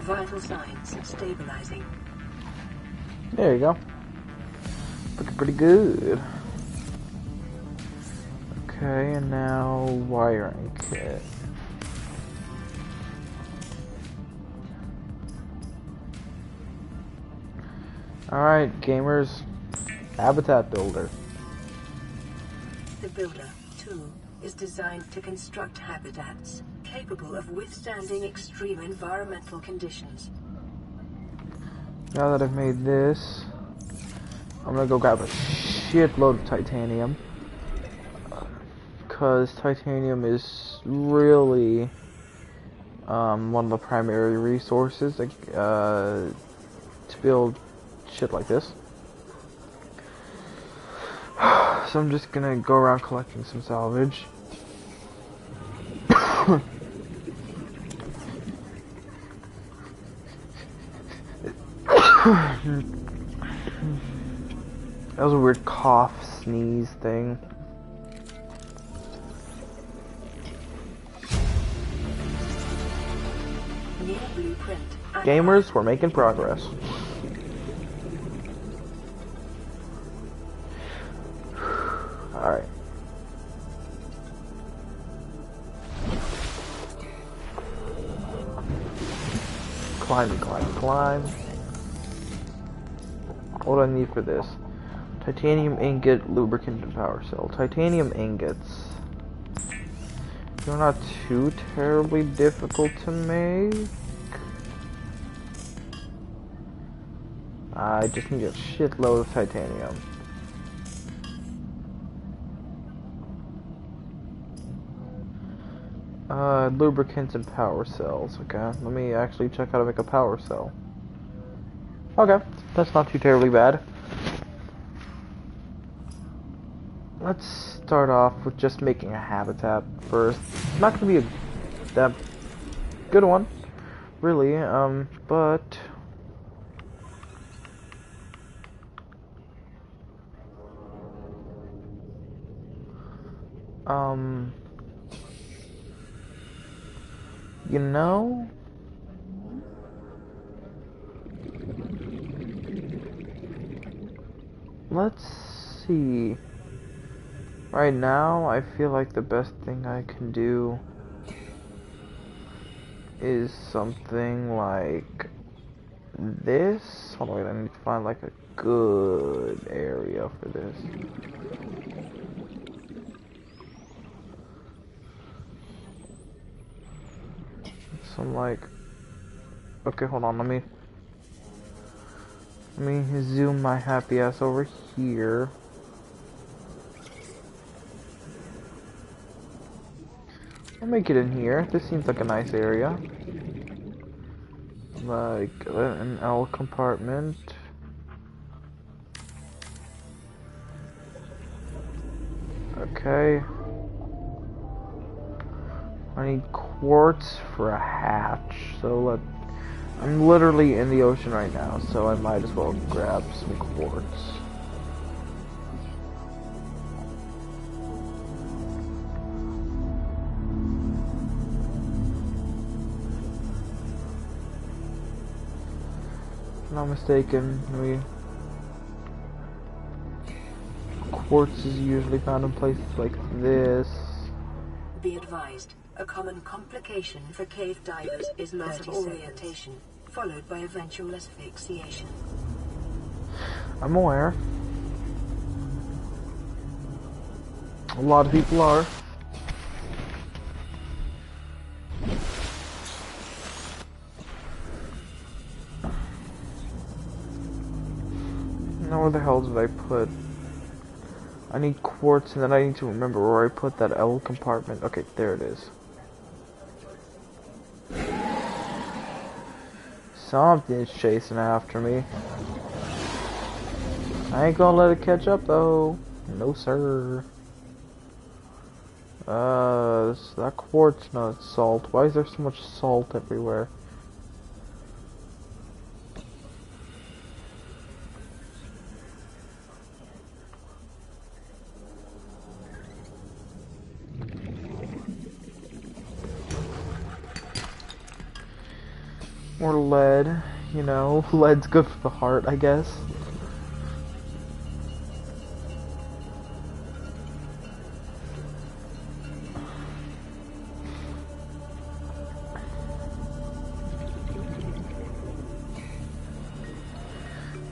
B: Vital signs stabilizing.
A: There you go. Looking pretty good. Okay, and now wiring kit. Alright, gamers. Habitat builder.
B: The Builder, too, is designed to construct habitats capable of withstanding extreme environmental conditions.
A: Now that I've made this, I'm gonna go grab a shitload of titanium. Because titanium is really one of the primary resources to build shit like this. So I'm just gonna go around collecting some salvage. That was a weird cough, sneeze thing.
B: New blueprint.
A: Gamers, we're making progress. Alright. Climb, climb, climb. What do I need for this? Titanium ingot, lubricant, and power cell. Titanium ingots. They're not too terribly difficult to make. I just need a shitload of titanium. Lubricants and power cells. Okay, let me actually check how to make a power cell. Okay, that's not too terribly bad. Let's start off with just making a habitat first. It's not gonna be that good one, really, but you know, let's see. Right now, I feel like the best thing I can do is something like this. Hold on, wait, I need to find like a good area for this. Some like, okay, hold on, let me zoom my happy ass over here. I'll make it in here. This seems like a nice area. Like an L compartment. Okay. I need quartz for a hatch, so I'm literally in the ocean right now, so I might as well grab some quartz. If I'm not mistaken, quartz is usually found in places like this.
B: Be advised, a common complication for cave divers is loss of orientation, followed by eventual asphyxiation.
A: I'm aware. A lot of people are. Now where the hell did I put? I need quartz, and then I need to remember where I put that L compartment. Okay, there it is. Something's chasing after me. I ain't gonna let it catch up though. No sir. That quartz, no, it's salt. Why is there so much salt everywhere? Or lead, you know, lead's good for the heart, I guess.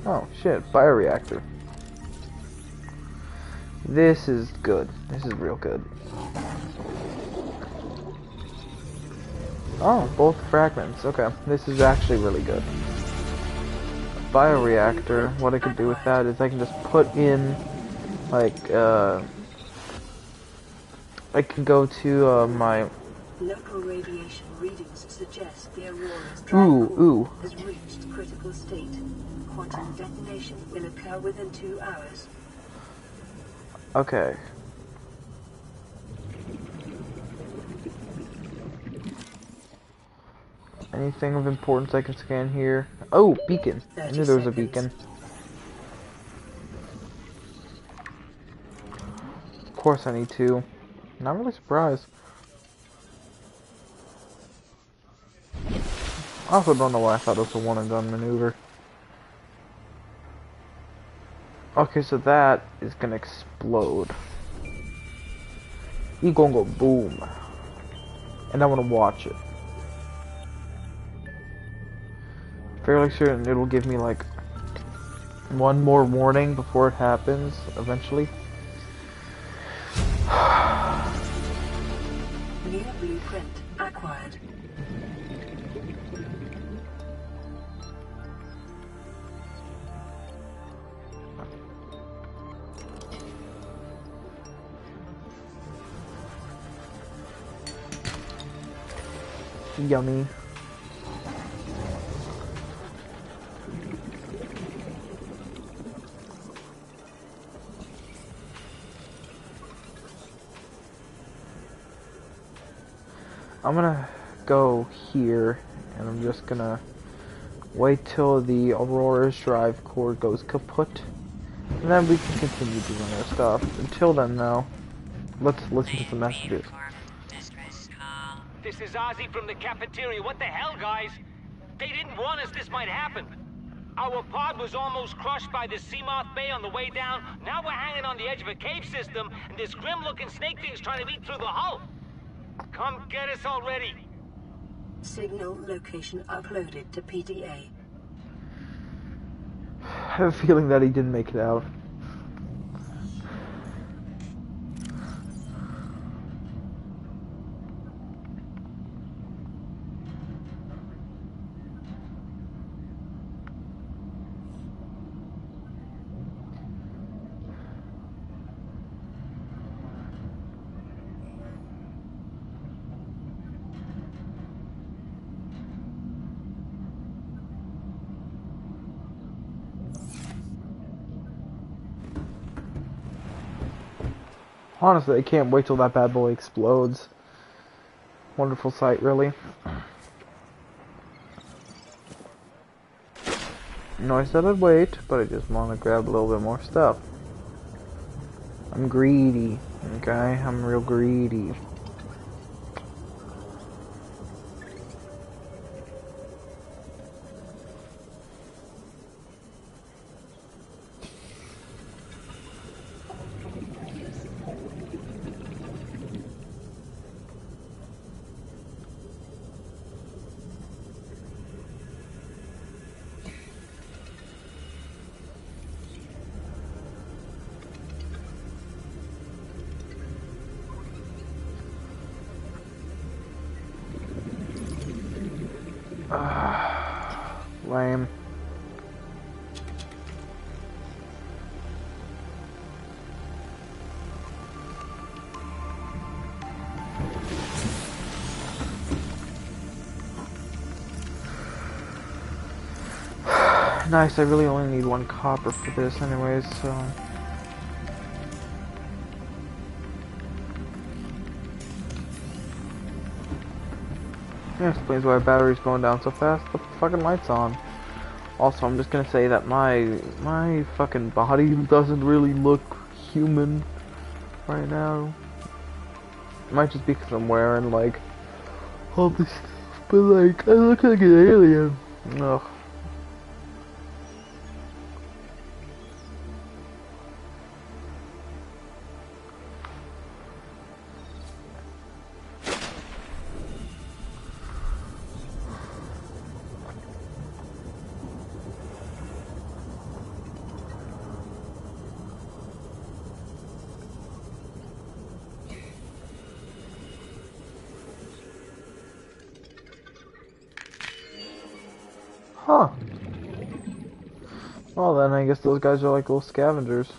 A: Oh shit, bioreactor. This is good. This is real good. Oh, both fragments. Okay, this is actually really good. Bioreactor, what I could do with that is I can just put in, like, I can go to, my...
B: Local radiation readings suggest the Aurora's drive core has reached critical state. Quantum detonation will occur within 2 hours.
A: Okay. Anything of importance I can scan here? Oh, beacon. I knew there was a beacon. Of course I need two. Not really surprised. I also don't know why I thought it was a one and done maneuver. Okay, so that is gonna explode. It's gonna go boom. And I wanna watch it. Fairly certain it'll give me like one more warning before it happens eventually.
B: New blueprint acquired.
A: Yummy. I'm gonna go here, and I'm just gonna wait till the Aurora's drive core goes kaput, and then we can continue doing our stuff. Until then, though, let's listen to some messages.
D: This is Ozzy from the cafeteria. What the hell, guys? They didn't warn us this might happen. Our pod was almost crushed by the Seamoth Bay on the way down. Now we're hanging on the edge of a cave system, and this grim-looking snake thing's trying to eat through the hull. Come get us already.
B: Signal location uploaded to PDA.
A: I have a feeling that he didn't make it out. Honestly, I can't wait till that bad boy explodes. Wonderful sight, really. No, I said I'd wait, but I just want to grab a little bit more stuff. I'm greedy, okay? I'm real greedy. Lame. Nice, I really only need 1 copper for this anyways, so... Yeah, explains why battery's going down so fast. The fucking light's on. Also, I'm just gonna say that my fucking body doesn't really look human right now. It might just be because I'm wearing, like, all this stuff, but, like, I look like an alien. Ugh. Huh. Well then, I guess those guys are like little scavengers.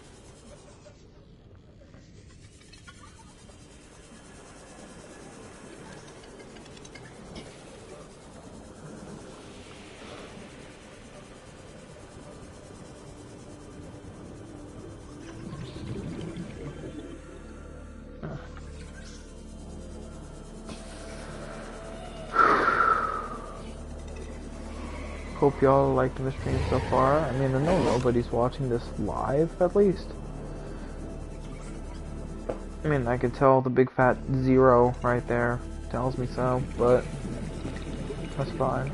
A: Hope y'all liking the stream so far. I mean, I know nobody's watching this live, at least. I mean, I could tell the big fat 0 right there tells me so, but that's fine.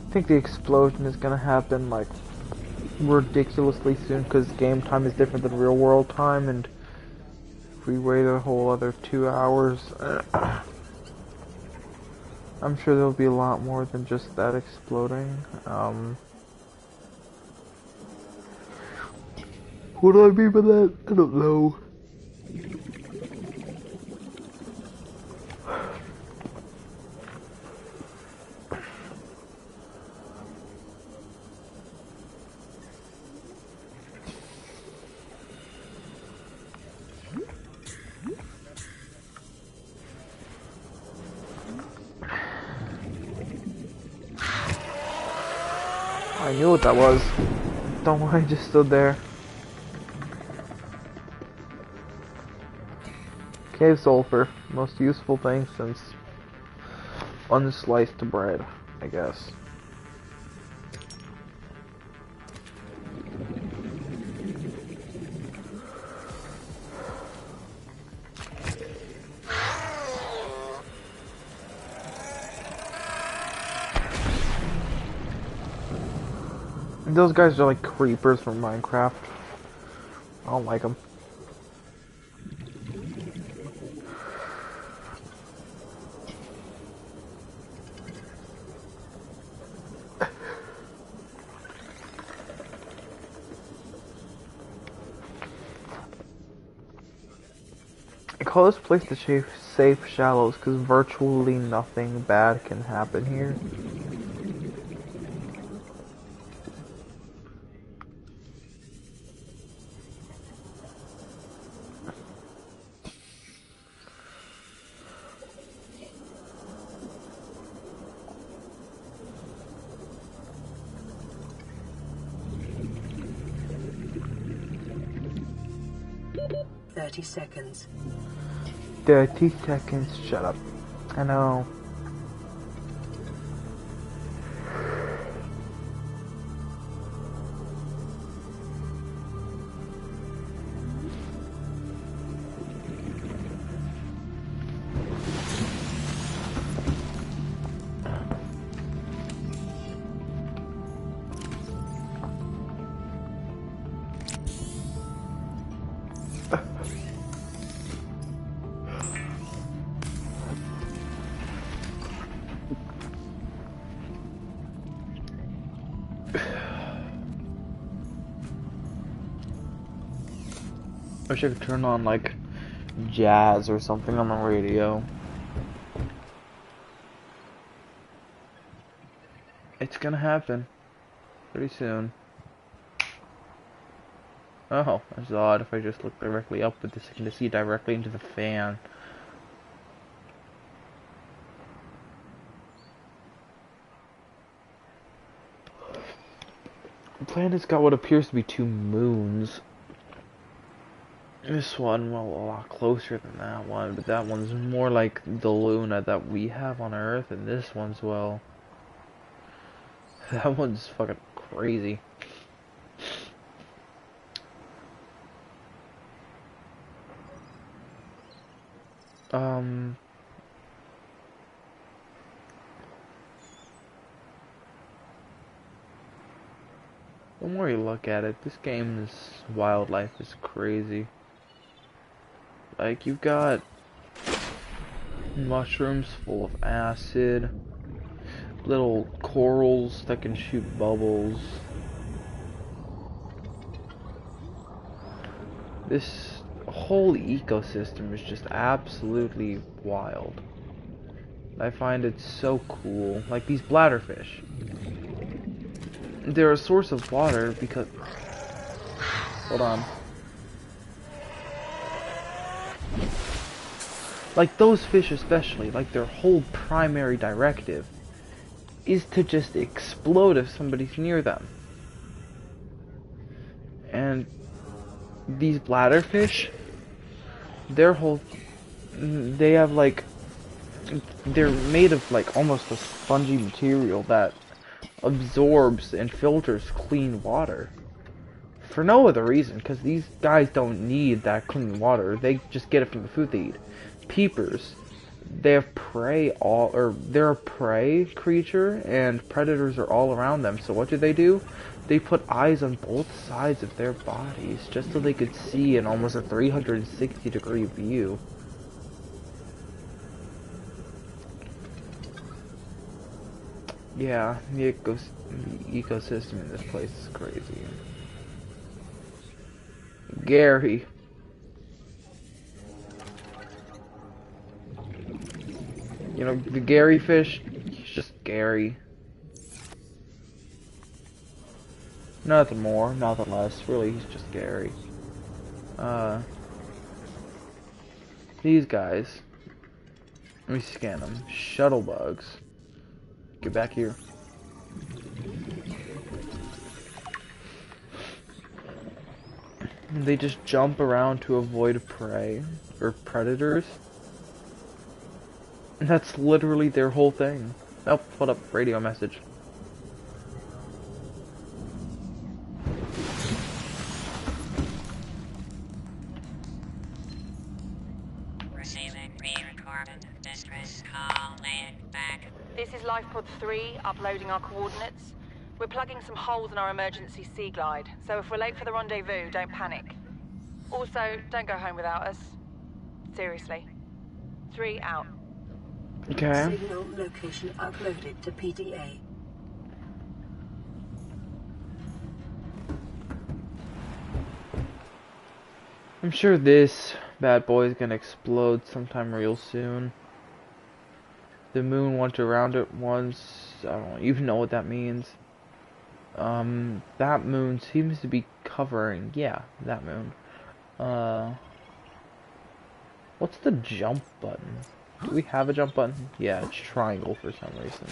A: I think the explosion is gonna happen like ridiculously soon because game time is different than real world time, and if we wait a whole other 2 hours, I'm sure there'll be a lot more than just that exploding. What do I mean by that? I don't know. I knew what that was. Don't worry, I just stood there. Cave sulfur, most useful thing since unsliced bread, I guess. Those guys are like creepers from Minecraft. I don't like them. I call this place the safe shallows because virtually nothing bad can happen here.
B: 30 seconds.
A: 30 seconds. Shut up. I know. I wish I could turn on like jazz or something on the radio. It's gonna happen pretty soon. Oh, that's odd. If I just look directly up with this, I can see directly into the fan. The planet's got what appears to be 2 moons. This one, well, a lot closer than that one, but that one's more like the Luna that we have on Earth, and this one's, well, that one's fucking crazy. The more you look at it, this game's wildlife is crazy. Like, you've got mushrooms full of acid, little corals that can shoot bubbles. This whole ecosystem is just absolutely wild. I find it so cool. Like these bladderfish. They're a source of water because... Hold on. Like those fish especially, like their whole primary directive is to just explode if somebody's near them. And these bladderfish, their whole... They have like... They're made of like almost a spongy material that absorbs and filters clean water. For no other reason, because these guys don't need that clean water. They just get it from the food they eat. Peepers, they have prey they're a prey creature, and predators are all around them. So what do? They put eyes on both sides of their bodies just so they could see in almost a 360-degree view. Yeah, the ecosystem in this place is crazy. Gary. You know, the Gary fish, he's just Gary. Nothing more, nothing less. Really, he's just Gary. These guys. Let me scan them. Shuttle bugs. Get back here. They just jump around to avoid prey or predators. And that's literally their whole thing. Oh, hold up, radio message.
C: Receiving pre-recorded distress call, laying back.
E: This is LifePod 3, uploading our coordinates. We're plugging some holes in our emergency sea glide, so if we're late for the rendezvous, don't panic. Also, don't go home without us. Seriously. 3 out.
A: Okay.
B: Signal location uploaded to PDA.
A: I'm sure this bad boy is gonna explode sometime real soon. The moon went around it once. I don't even know what that means. That moon seems to be covering... Yeah, that moon. What's the jump button? Do we have a jump button? Yeah, it's triangle for some reason.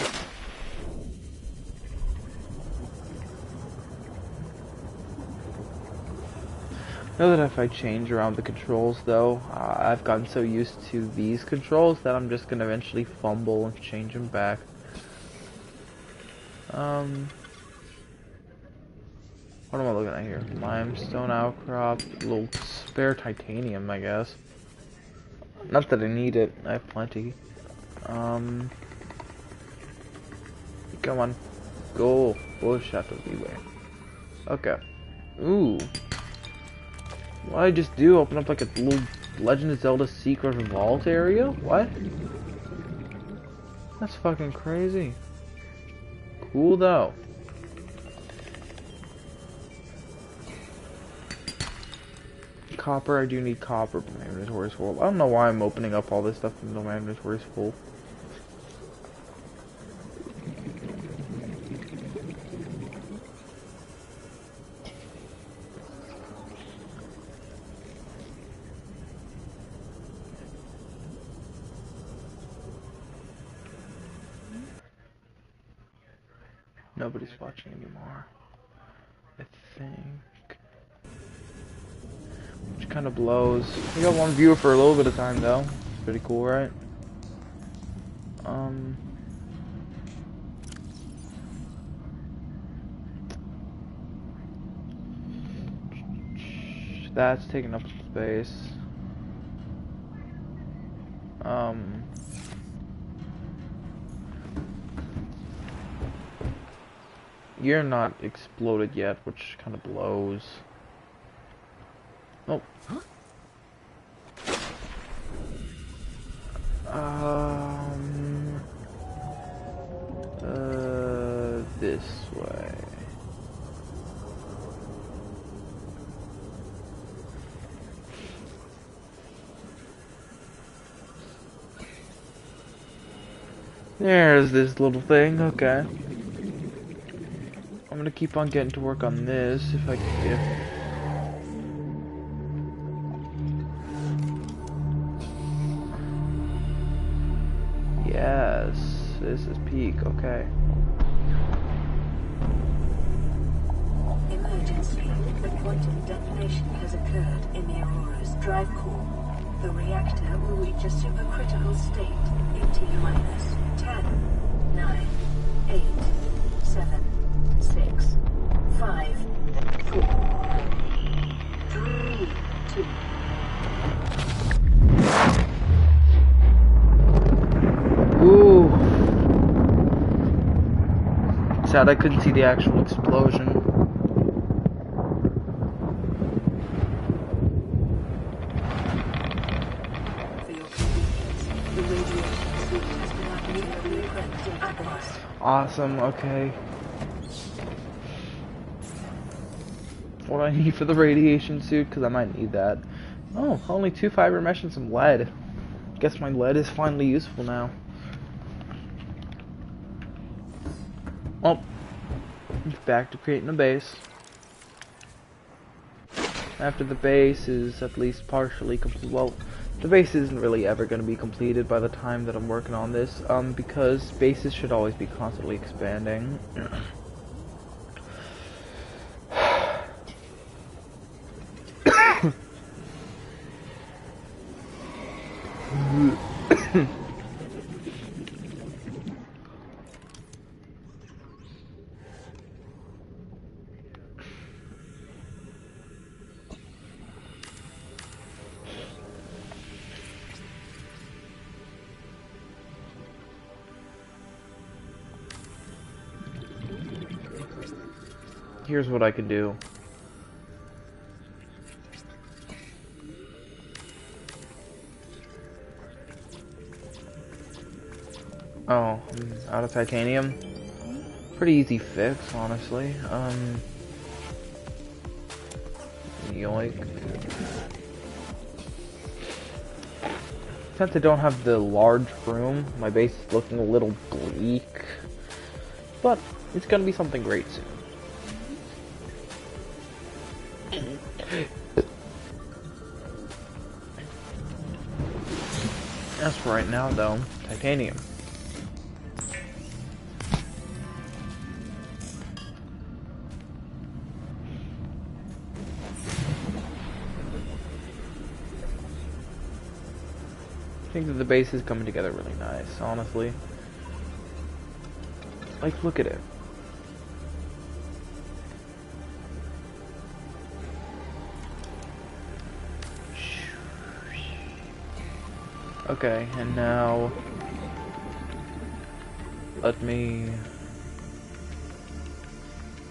A: Know that if I change around the controls, though, I've gotten so used to these controls that I'm just gonna eventually fumble and change them back. What am I looking at here? Limestone outcrop, a little spare titanium, I guess. Not that I need it, I have plenty. Come on, go, bush out of the way. Okay. Ooh. What did I just do? Open up like a little Legend of Zelda Secret Vault area? What? That's fucking crazy. Cool though. Copper, I do need copper, but my inventory's full. I don't know why I'm opening up all this stuff even though my inventory's full. Nobody's watching anymore, I think. Which kind of blows. We got one viewer for a little bit of time though. It's pretty cool, right? That's taking up space. You're not exploded yet, which kind of blows. Oh. This way. There's this little thing, okay. I'm gonna keep on getting to work on this if I can get. Yes, this is peak, okay.
B: Emergency. The quantum detonation has occurred in the Aurora's drive core. The reactor will reach a supercritical state in T-minus 10, 9, 8, 7, 6, 5, 4, 3, 2.
A: Ooh. Sad I couldn't see the actual explosion.
B: For your convenience, the radiation suit has been immediately equipped in Atlas.
A: Awesome, okay. What do I need for the radiation suit? Because I might need that. Oh, only 2 fiber mesh and some lead. Guess my lead is finally useful now. Oh, back to creating a base. After the base is at least partially complete. Well, the base isn't really ever going to be completed by the time that I'm working on this, because bases should always be constantly expanding. Here's what I could do. Oh, I'm out of titanium. Pretty easy fix, honestly. Yoink. Since I don't have the large room, my base is looking a little bleak. But it's gonna be something great soon. As for right now, though, titanium. think that the base is coming together really nice, honestly. Like, look at it. Okay, and now let me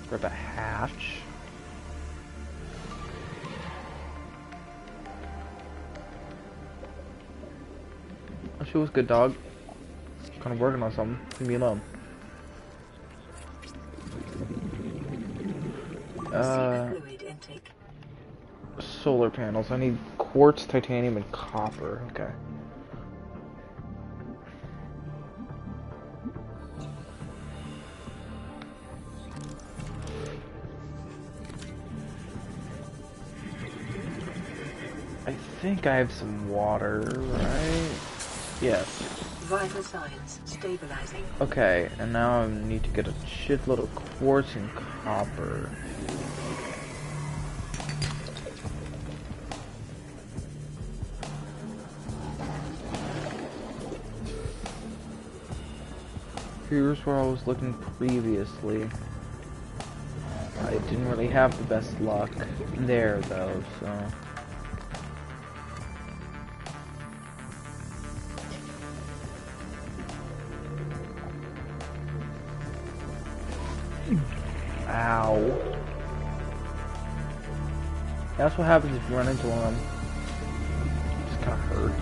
A: grab a hatch. That shit was good, dog. Kind of working on something. Leave me alone.
B: Fluid intake.
A: Solar panels. I need quartz, titanium, and copper. Okay. I think I have some water, right? Yes.
B: Vital signs stabilizing.
A: Okay, and now I need to get a shitload of quartz and copper. Here's where I was looking previously. I didn't really have the best luck there, though, so... Ow. That's what happens if you run into one. It just kind of hurts.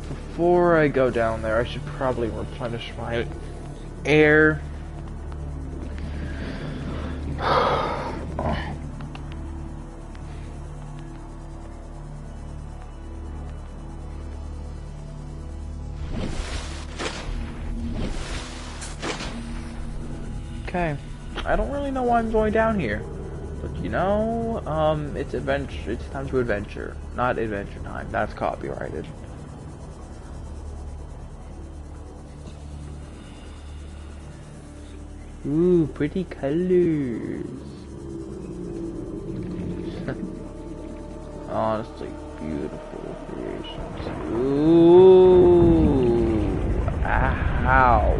A: Before I go down there, I should probably replenish my air. Okay, I don't really know why I'm going down here, but you know, it's adventure. It's time to adventure, not Adventure Time. That's copyrighted. Ooh, pretty colors. Honestly, beautiful creations. Ooh, ow.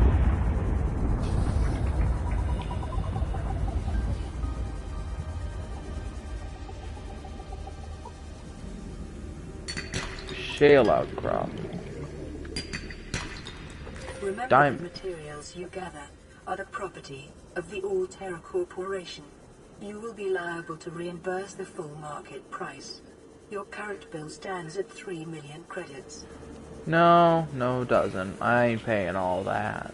A: Shale outcrop.
B: Remember, the materials you gather are the property of the All-Terra Corporation. You will be liable to reimburse the full market price. Your current bill stands at 3 million credits.
A: No, it doesn't. I ain't paying all that.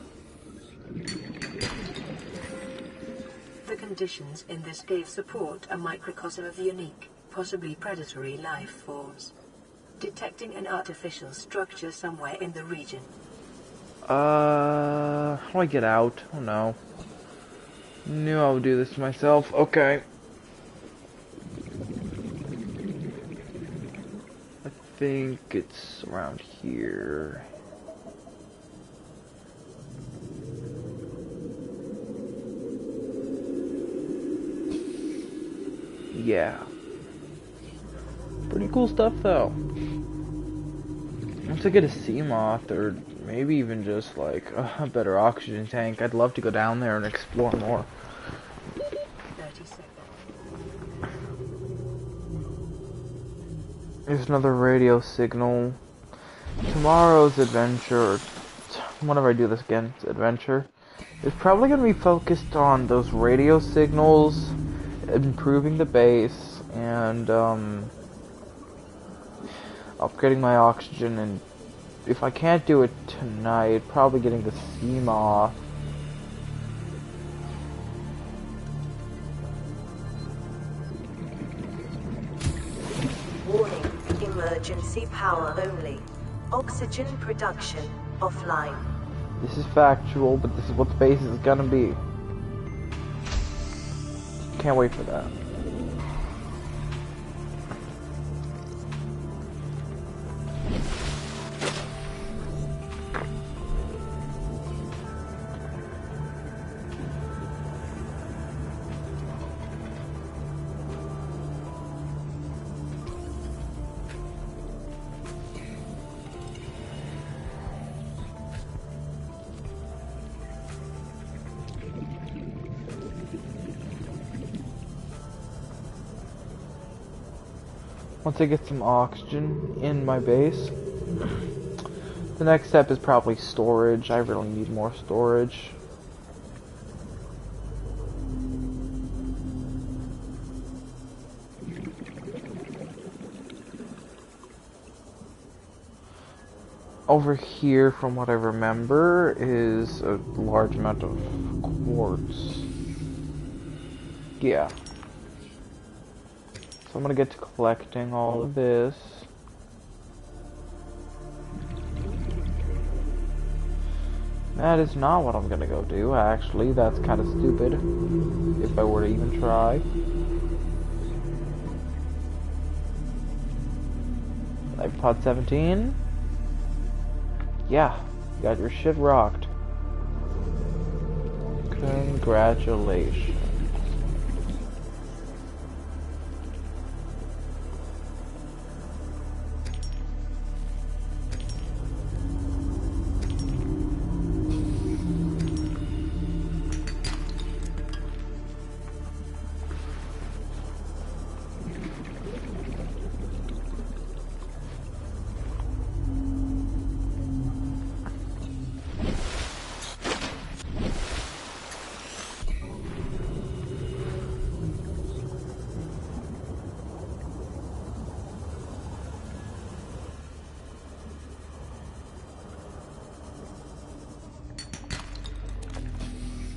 B: The conditions in this cave support a microcosm of unique, possibly predatory life forms. Detecting an artificial structure somewhere in the region.
A: How do I get out? Oh no. Knew I would do this to myself. Okay. I think it's around here. Yeah. Pretty cool stuff though. Once I get a sea moth, or maybe even just like a better oxygen tank, I'd love to go down there and explore more.
B: 30 seconds.
A: There's another radio signal. Tomorrow's adventure, whenever I do this again, it's adventure, is probably going to be focused on those radio signals, improving the base, and upgrading my oxygen, and if I can't do it tonight, probably getting the sea moth.
F: Warning, emergency power only. Oxygen production offline.
A: This is factual, but this is what the base is gonna be. Can't wait for that. Once I get some oxygen in my base, the next step is probably storage. I really need more storage. Over here, from what I remember, is a large amount of quartz. Yeah. So I'm gonna get to collecting all of this. That is not what I'm gonna go do, actually. That's kind of stupid, if I were to even try. Pod 17? Yeah, you got your shit rocked. Congratulations.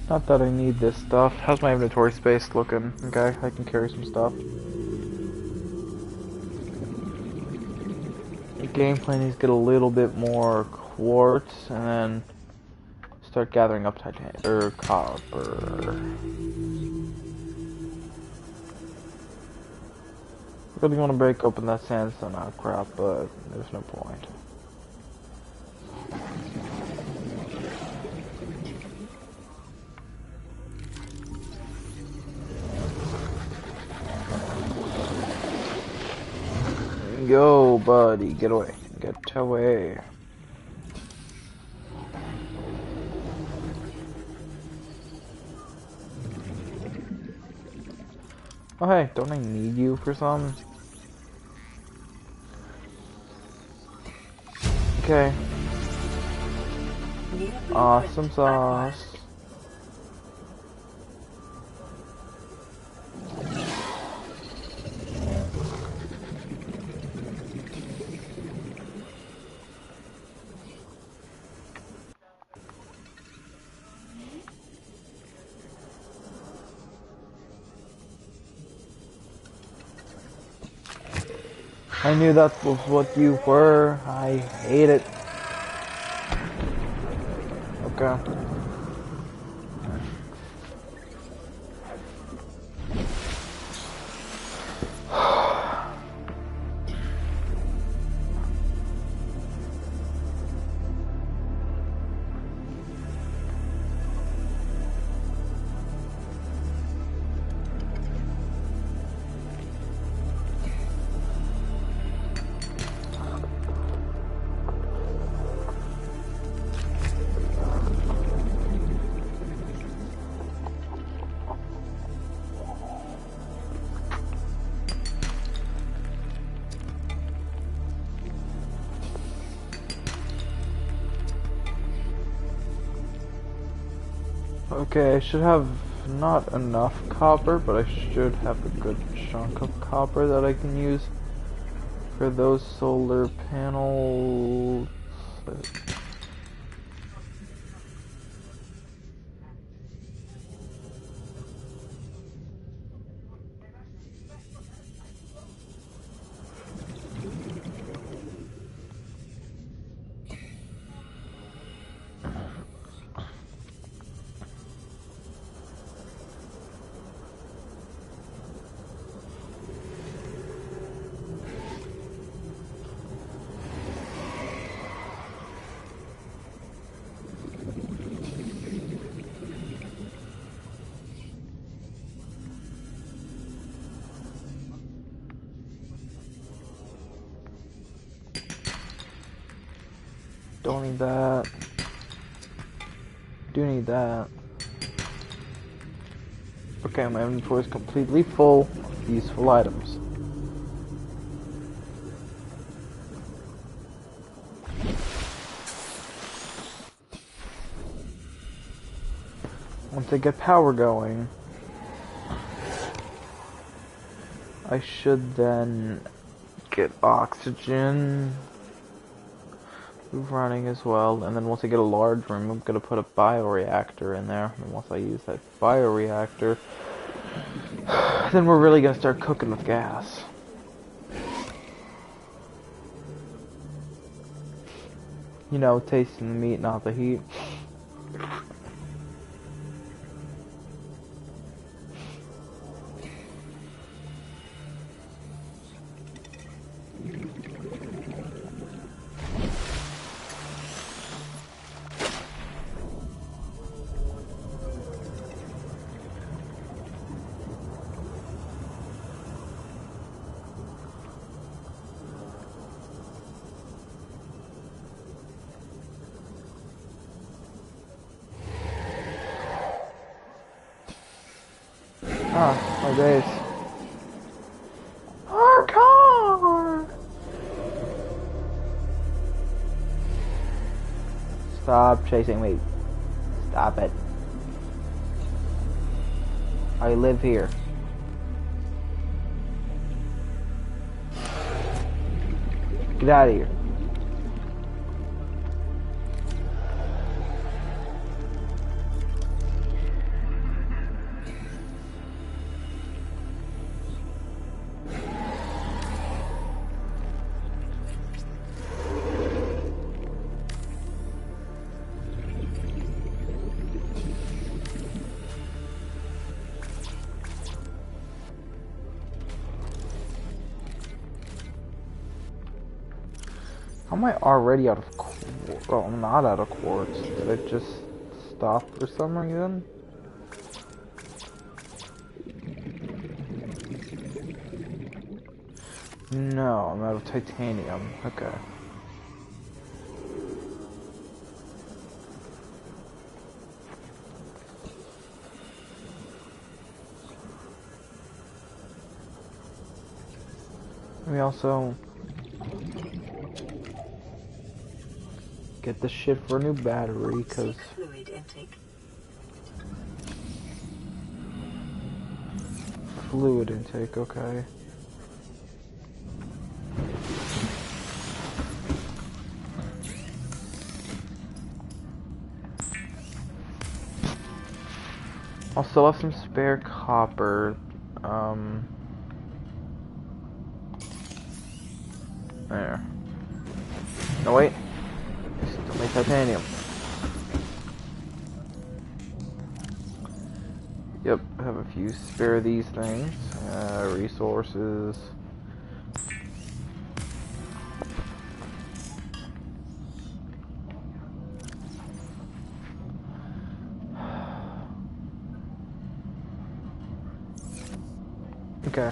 A: Not that I need this stuff. How's my inventory space looking? Okay, I can carry some stuff. Gameplay needs to get a little bit more quartz, and then start gathering up titanium or copper. I really want to break open that sandstone outcrop, but there's no point. Yo, buddy, get away. Get away. Oh, hey, don't I need you for some? Okay. Awesome sauce. I knew that was what you were. I hate it. Okay. Okay, I should have not enough copper, but I should have a good chunk of copper that I can use for those solar panels. Don't need that. Do need that. Okay, my inventory is completely full of useful items. Once I get power going, I should then get oxygen running as well, and then once I get a large room, I'm gonna put a bioreactor in there, and once I use that bioreactor, then we're really gonna start cooking with gas. You know, tasting the meat, not the heat. Ah, my days. Our car! Stop chasing me. Stop it. I live here. Get out of here. How am I already out of quartz? Oh, I'm not out of quartz. Did it just stop for some reason? No, I'm out of titanium. Okay. We also get the shit for a new battery, cause
B: Fluid intake.
A: fluid intake, okay. I'll still have some spare copper. There. No, wait. Still make titanium. Yep, I have a few spare of these things. Resources. Okay.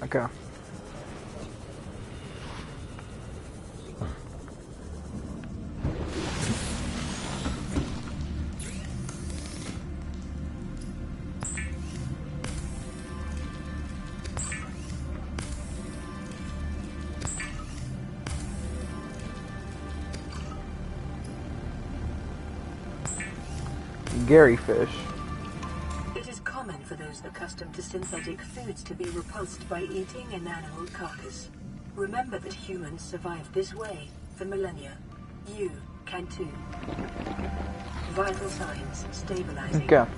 A: Okay. Gary fish.
B: It is common for those accustomed to synthetic foods to be repulsed by eating an animal carcass. Remember that humans survived this way for millennia. You can too. Vital signs stabilizing.
A: Okay.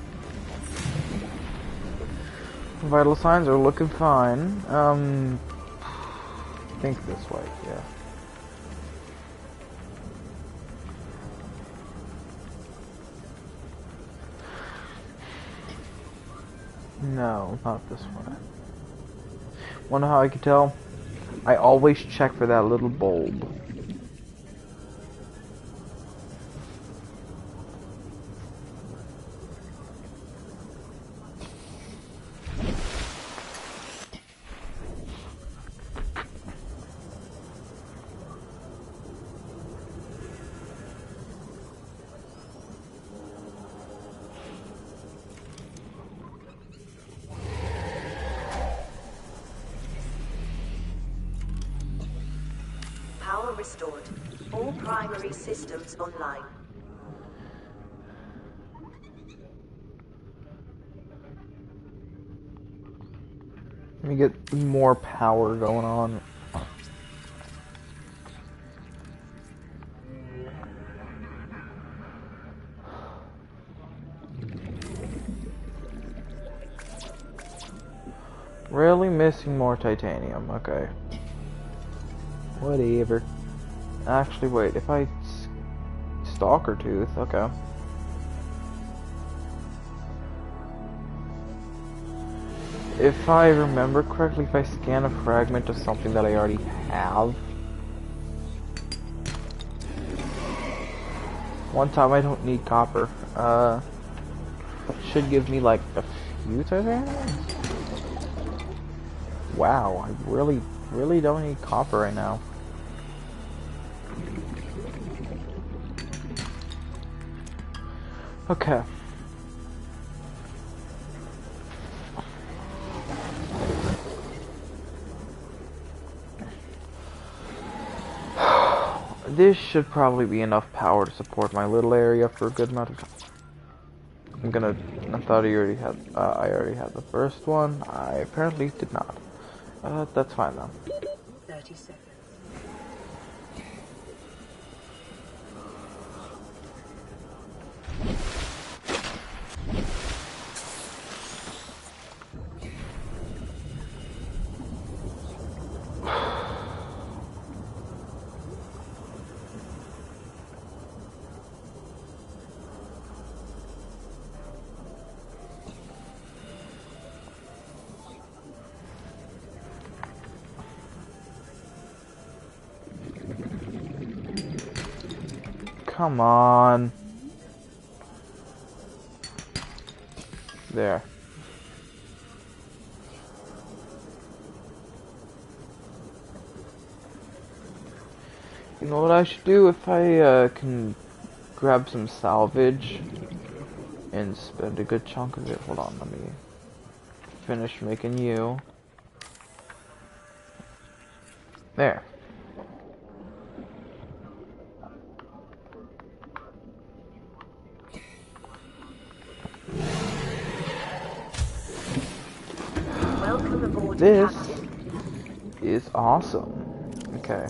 A: Vital signs are looking fine. Think this way, yeah. No, not this one. Wonder how I can tell? I always check for that little bulb.
F: Power restored. All primary systems online.
A: Let me get more power going on. Really missing more titanium. Okay. Whatever. Actually, wait. If I stalker tooth, okay. If I remember correctly, if I scan a fragment of something that I already have, one time I don't need copper. Should give me like a few titanium. Wow, I really don't need copper right now. Okay. This should probably be enough power to support my little area for a good amount of time. I thought I already had the first one. I apparently did not. That's fine though.
B: 30 seconds.
A: Come on. There. You know what I should do if I can grab some salvage and spend a good chunk of it. Hold on, let me finish making you. There.
F: Welcome aboard,
A: This
F: Captain.
A: is awesome. Okay.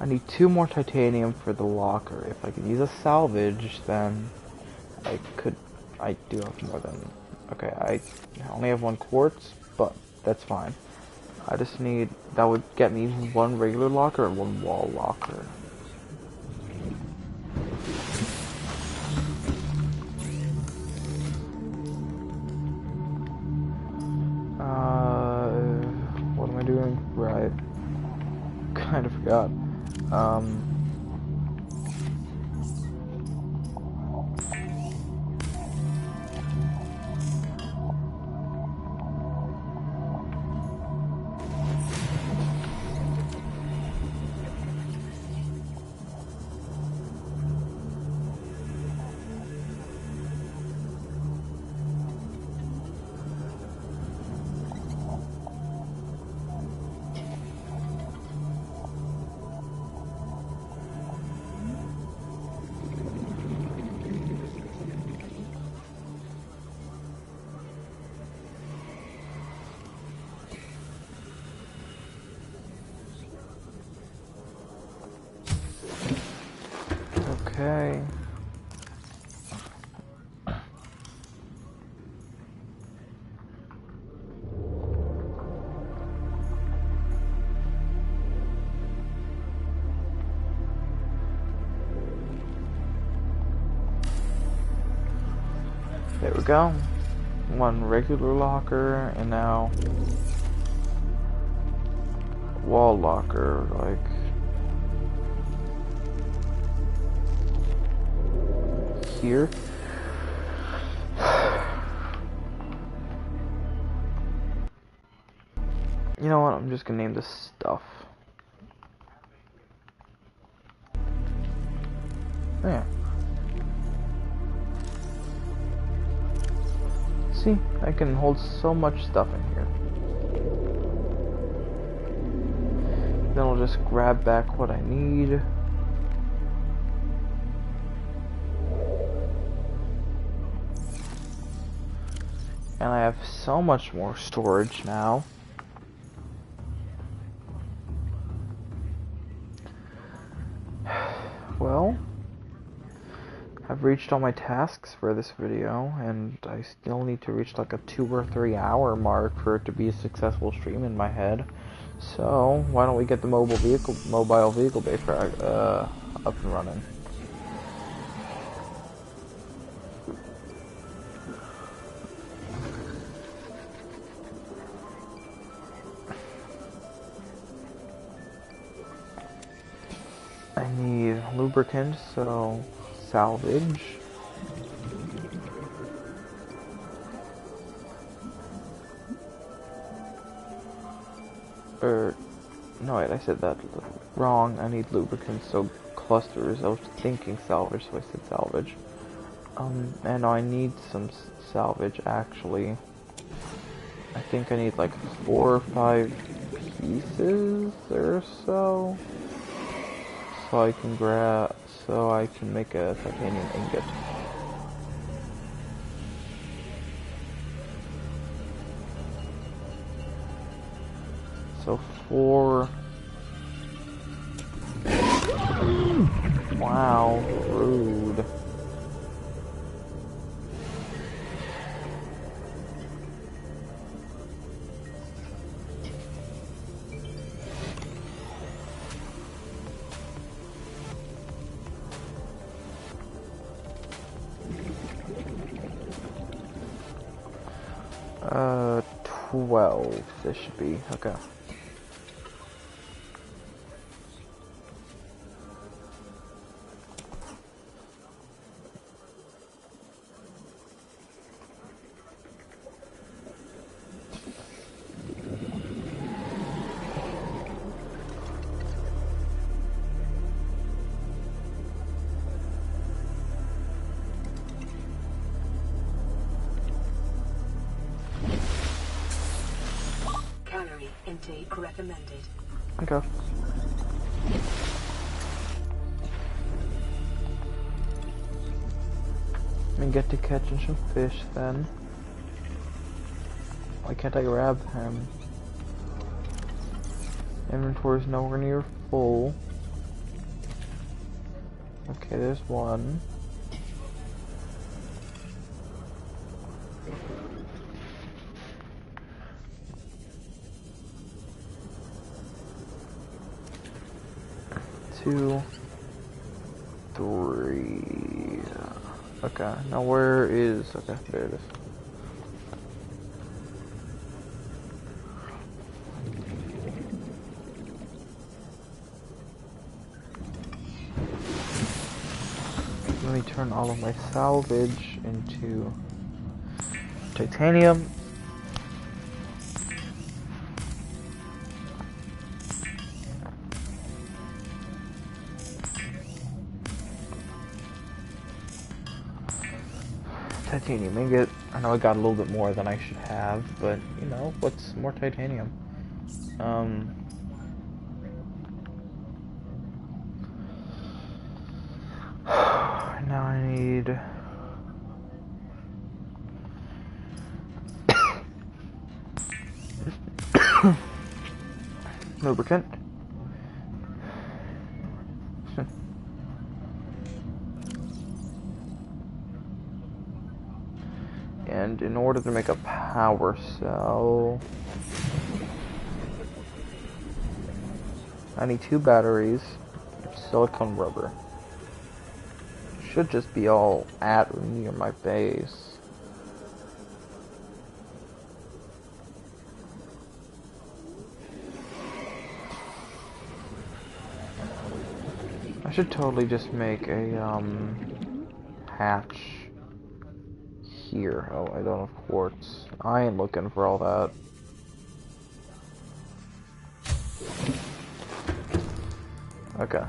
A: I need 2 more titanium for the locker. If I can use a salvage, then I do have more than, okay, I only have 1 quartz, but that's fine. I just need, that would get me 1 regular locker and 1 wall locker. What am I doing? Right. Kind of forgot. Okay. There we go. one regular locker, and now wall locker, like here. You know what, I'm just gonna name this stuff. Yeah. See, I can hold so much stuff in here. Then I'll just grab back what I need. And I have so much more storage now. Well, I've reached all my tasks for this video, and I still need to reach like a 2 or 3 hour mark for it to be a successful stream in my head. So why don't we get the mobile vehicle bay up and running? I need lubricant, so salvage. No wait, I said that wrong. I need lubricant, so clusters. I was thinking salvage, so I said salvage. And I need some salvage actually. I think I need like 4 or 5 pieces or so. So I can make a titanium ingot. So 4. Wow, rude. Uh, 12, this should be, okay.
B: Intake recommended.
A: Okay. Let me get to catching some fish then. Why can't I grab him? Inventory's nowhere near full. Okay, there's one. Two, 3. Okay, now where is... Okay, there it is. Let me turn all of my salvage into titanium. Titanium ingot. I know I got a little bit more than I should have, but you know, what's more titanium? Now I need lubricant. And in order to make a power cell, I need 2 batteries, silicone rubber. Should just be all at or near my base. should totally just make a hatch here. Oh, I don't have quartz. I ain't looking for all that. Okay.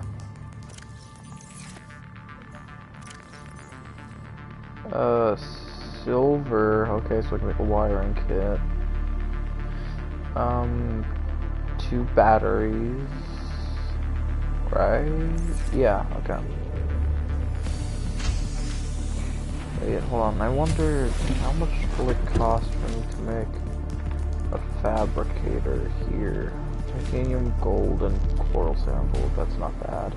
A: Silver. Okay, so I can make a wiring kit. 2 batteries. Right? Yeah, okay. Wait, hold on. I wonder how much will it cost for me to make a fabricator here? Titanium, gold, and coral sample. That's not bad.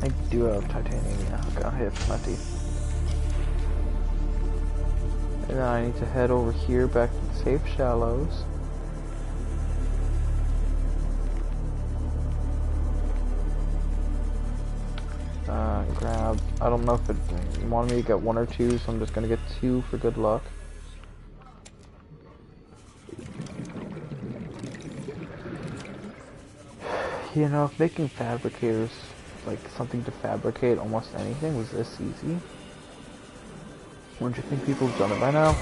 A: I do have titanium, yeah. Okay, I have plenty. And then I need to head over here back to the safe shallows. Grab, I don't know if it wanted me to get 1 or 2, so I'm just gonna get 2 for good luck. You know, if making fabricators, like something to fabricate almost anything, was this easy, wouldn't you think people have done it by now?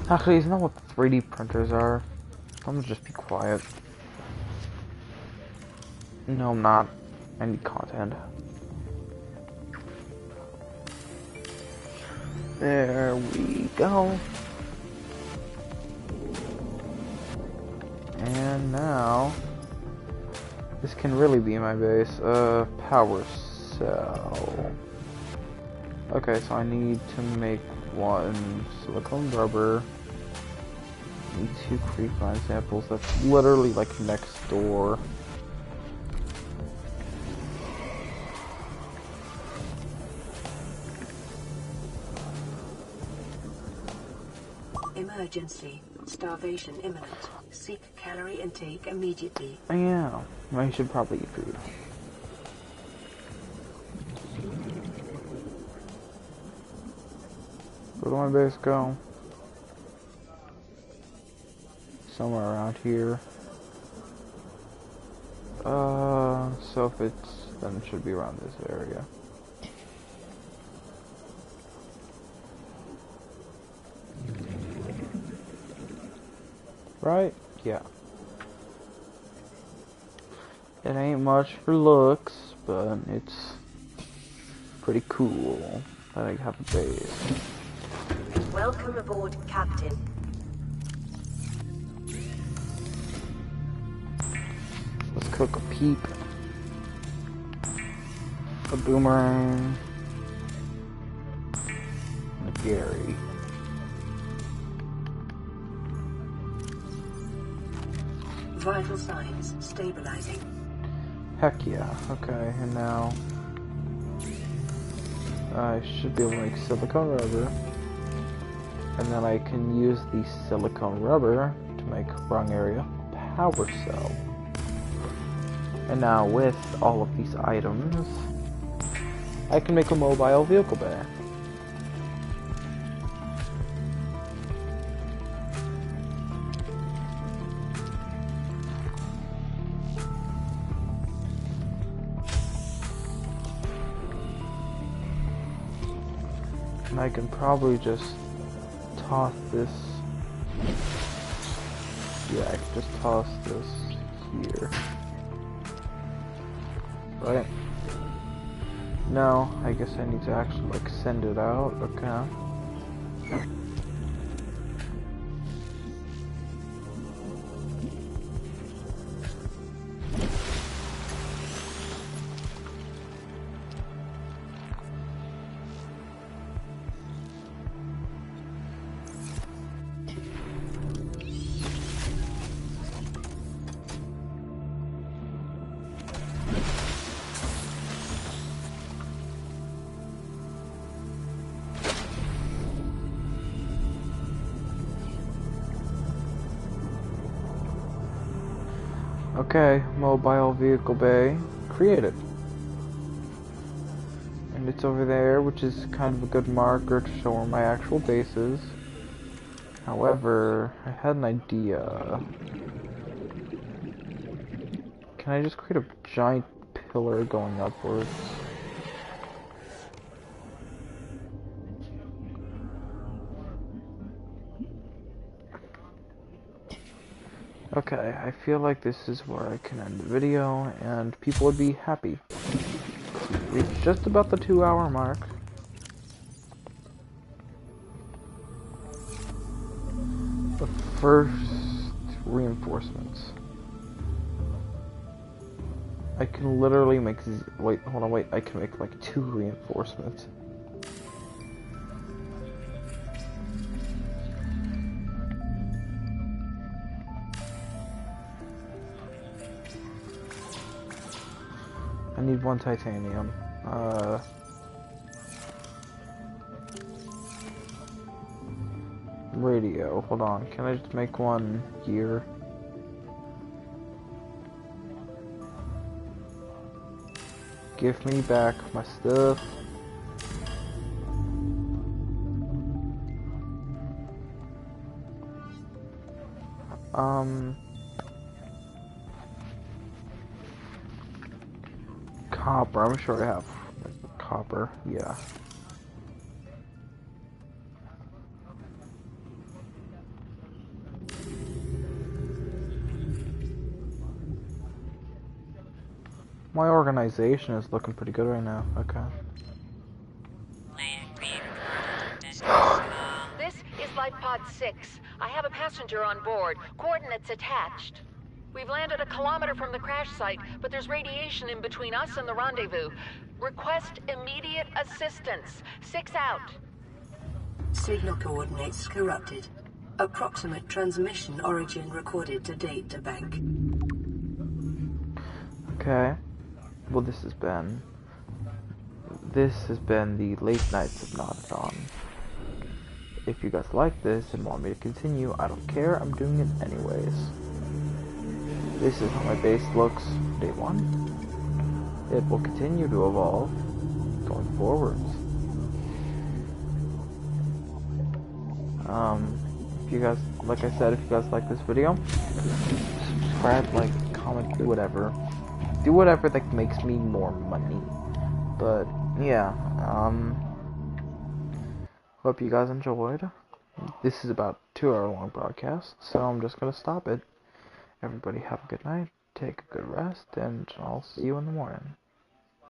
A: Actually, isn't that what 3D printers are? I'm gonna just be quiet. No, I'm not. I need content. There we go. And now, this can really be my base. Power cell. Okay, so I need to make 1 silicone rubber. I need 2 creepvine samples. That's literally like next door.
B: Emergency. Starvation imminent. Seek calorie intake immediately.
A: Yeah, I should probably eat food. Where do my base go? Somewhere around here. So if it's, then it should be around this area. Right? Yeah. It ain't much for looks, but it's pretty cool that I have a base.
F: Welcome aboard, Captain.
A: Let's cook a peep, a boomerang, and a Gary.
B: Vital signs stabilizing.
A: Heck yeah. Okay, and now I should be able to make silicone rubber, and then I can use the silicone rubber to make wrong area power cell. And now with all of these items, I can make a mobile vehicle bay. And I can probably just toss this. Yeah, I can just toss this here. Right? No, I guess I need to actually like send it out. Okay. Okay, mobile vehicle bay created. And it's over there, which is kind of a good marker to show where my actual base is. However, I had an idea. Can I just create a giant pillar going upwards? Okay, I feel like this is where I can end the video, and people would be happy. It's just about the 2-hour mark. The first reinforcements. I can literally make wait, hold on, wait, I can make like 2 reinforcements. I need 1 titanium. Radio, hold on, can I just make 1 here? Give me back my stuff. Copper, I'm sure I have copper, yeah. My organization is looking pretty good right now, okay.
E: This is Life Pod 6. I have a passenger on board. Coordinates attached. We've landed a kilometer from the crash site, but there's radiation in between us and the rendezvous. Request immediate assistance. 6 out.
B: Signal coordinates corrupted. Approximate transmission origin recorded to data bank.
A: Okay. Well, this has been the late night Subnautithon. If you guys like this and want me to continue, I don't care, I'm doing it anyways. This is how my base looks day 1. It will continue to evolve going forwards. If you guys, like I said, if you guys like this video, subscribe, like, comment, do whatever. Do whatever that makes me more money. But yeah, hope you guys enjoyed. This is about a 2-hour long broadcast, so I'm just gonna stop it. Everybody have a good night, take a good rest, and I'll see you in the morning.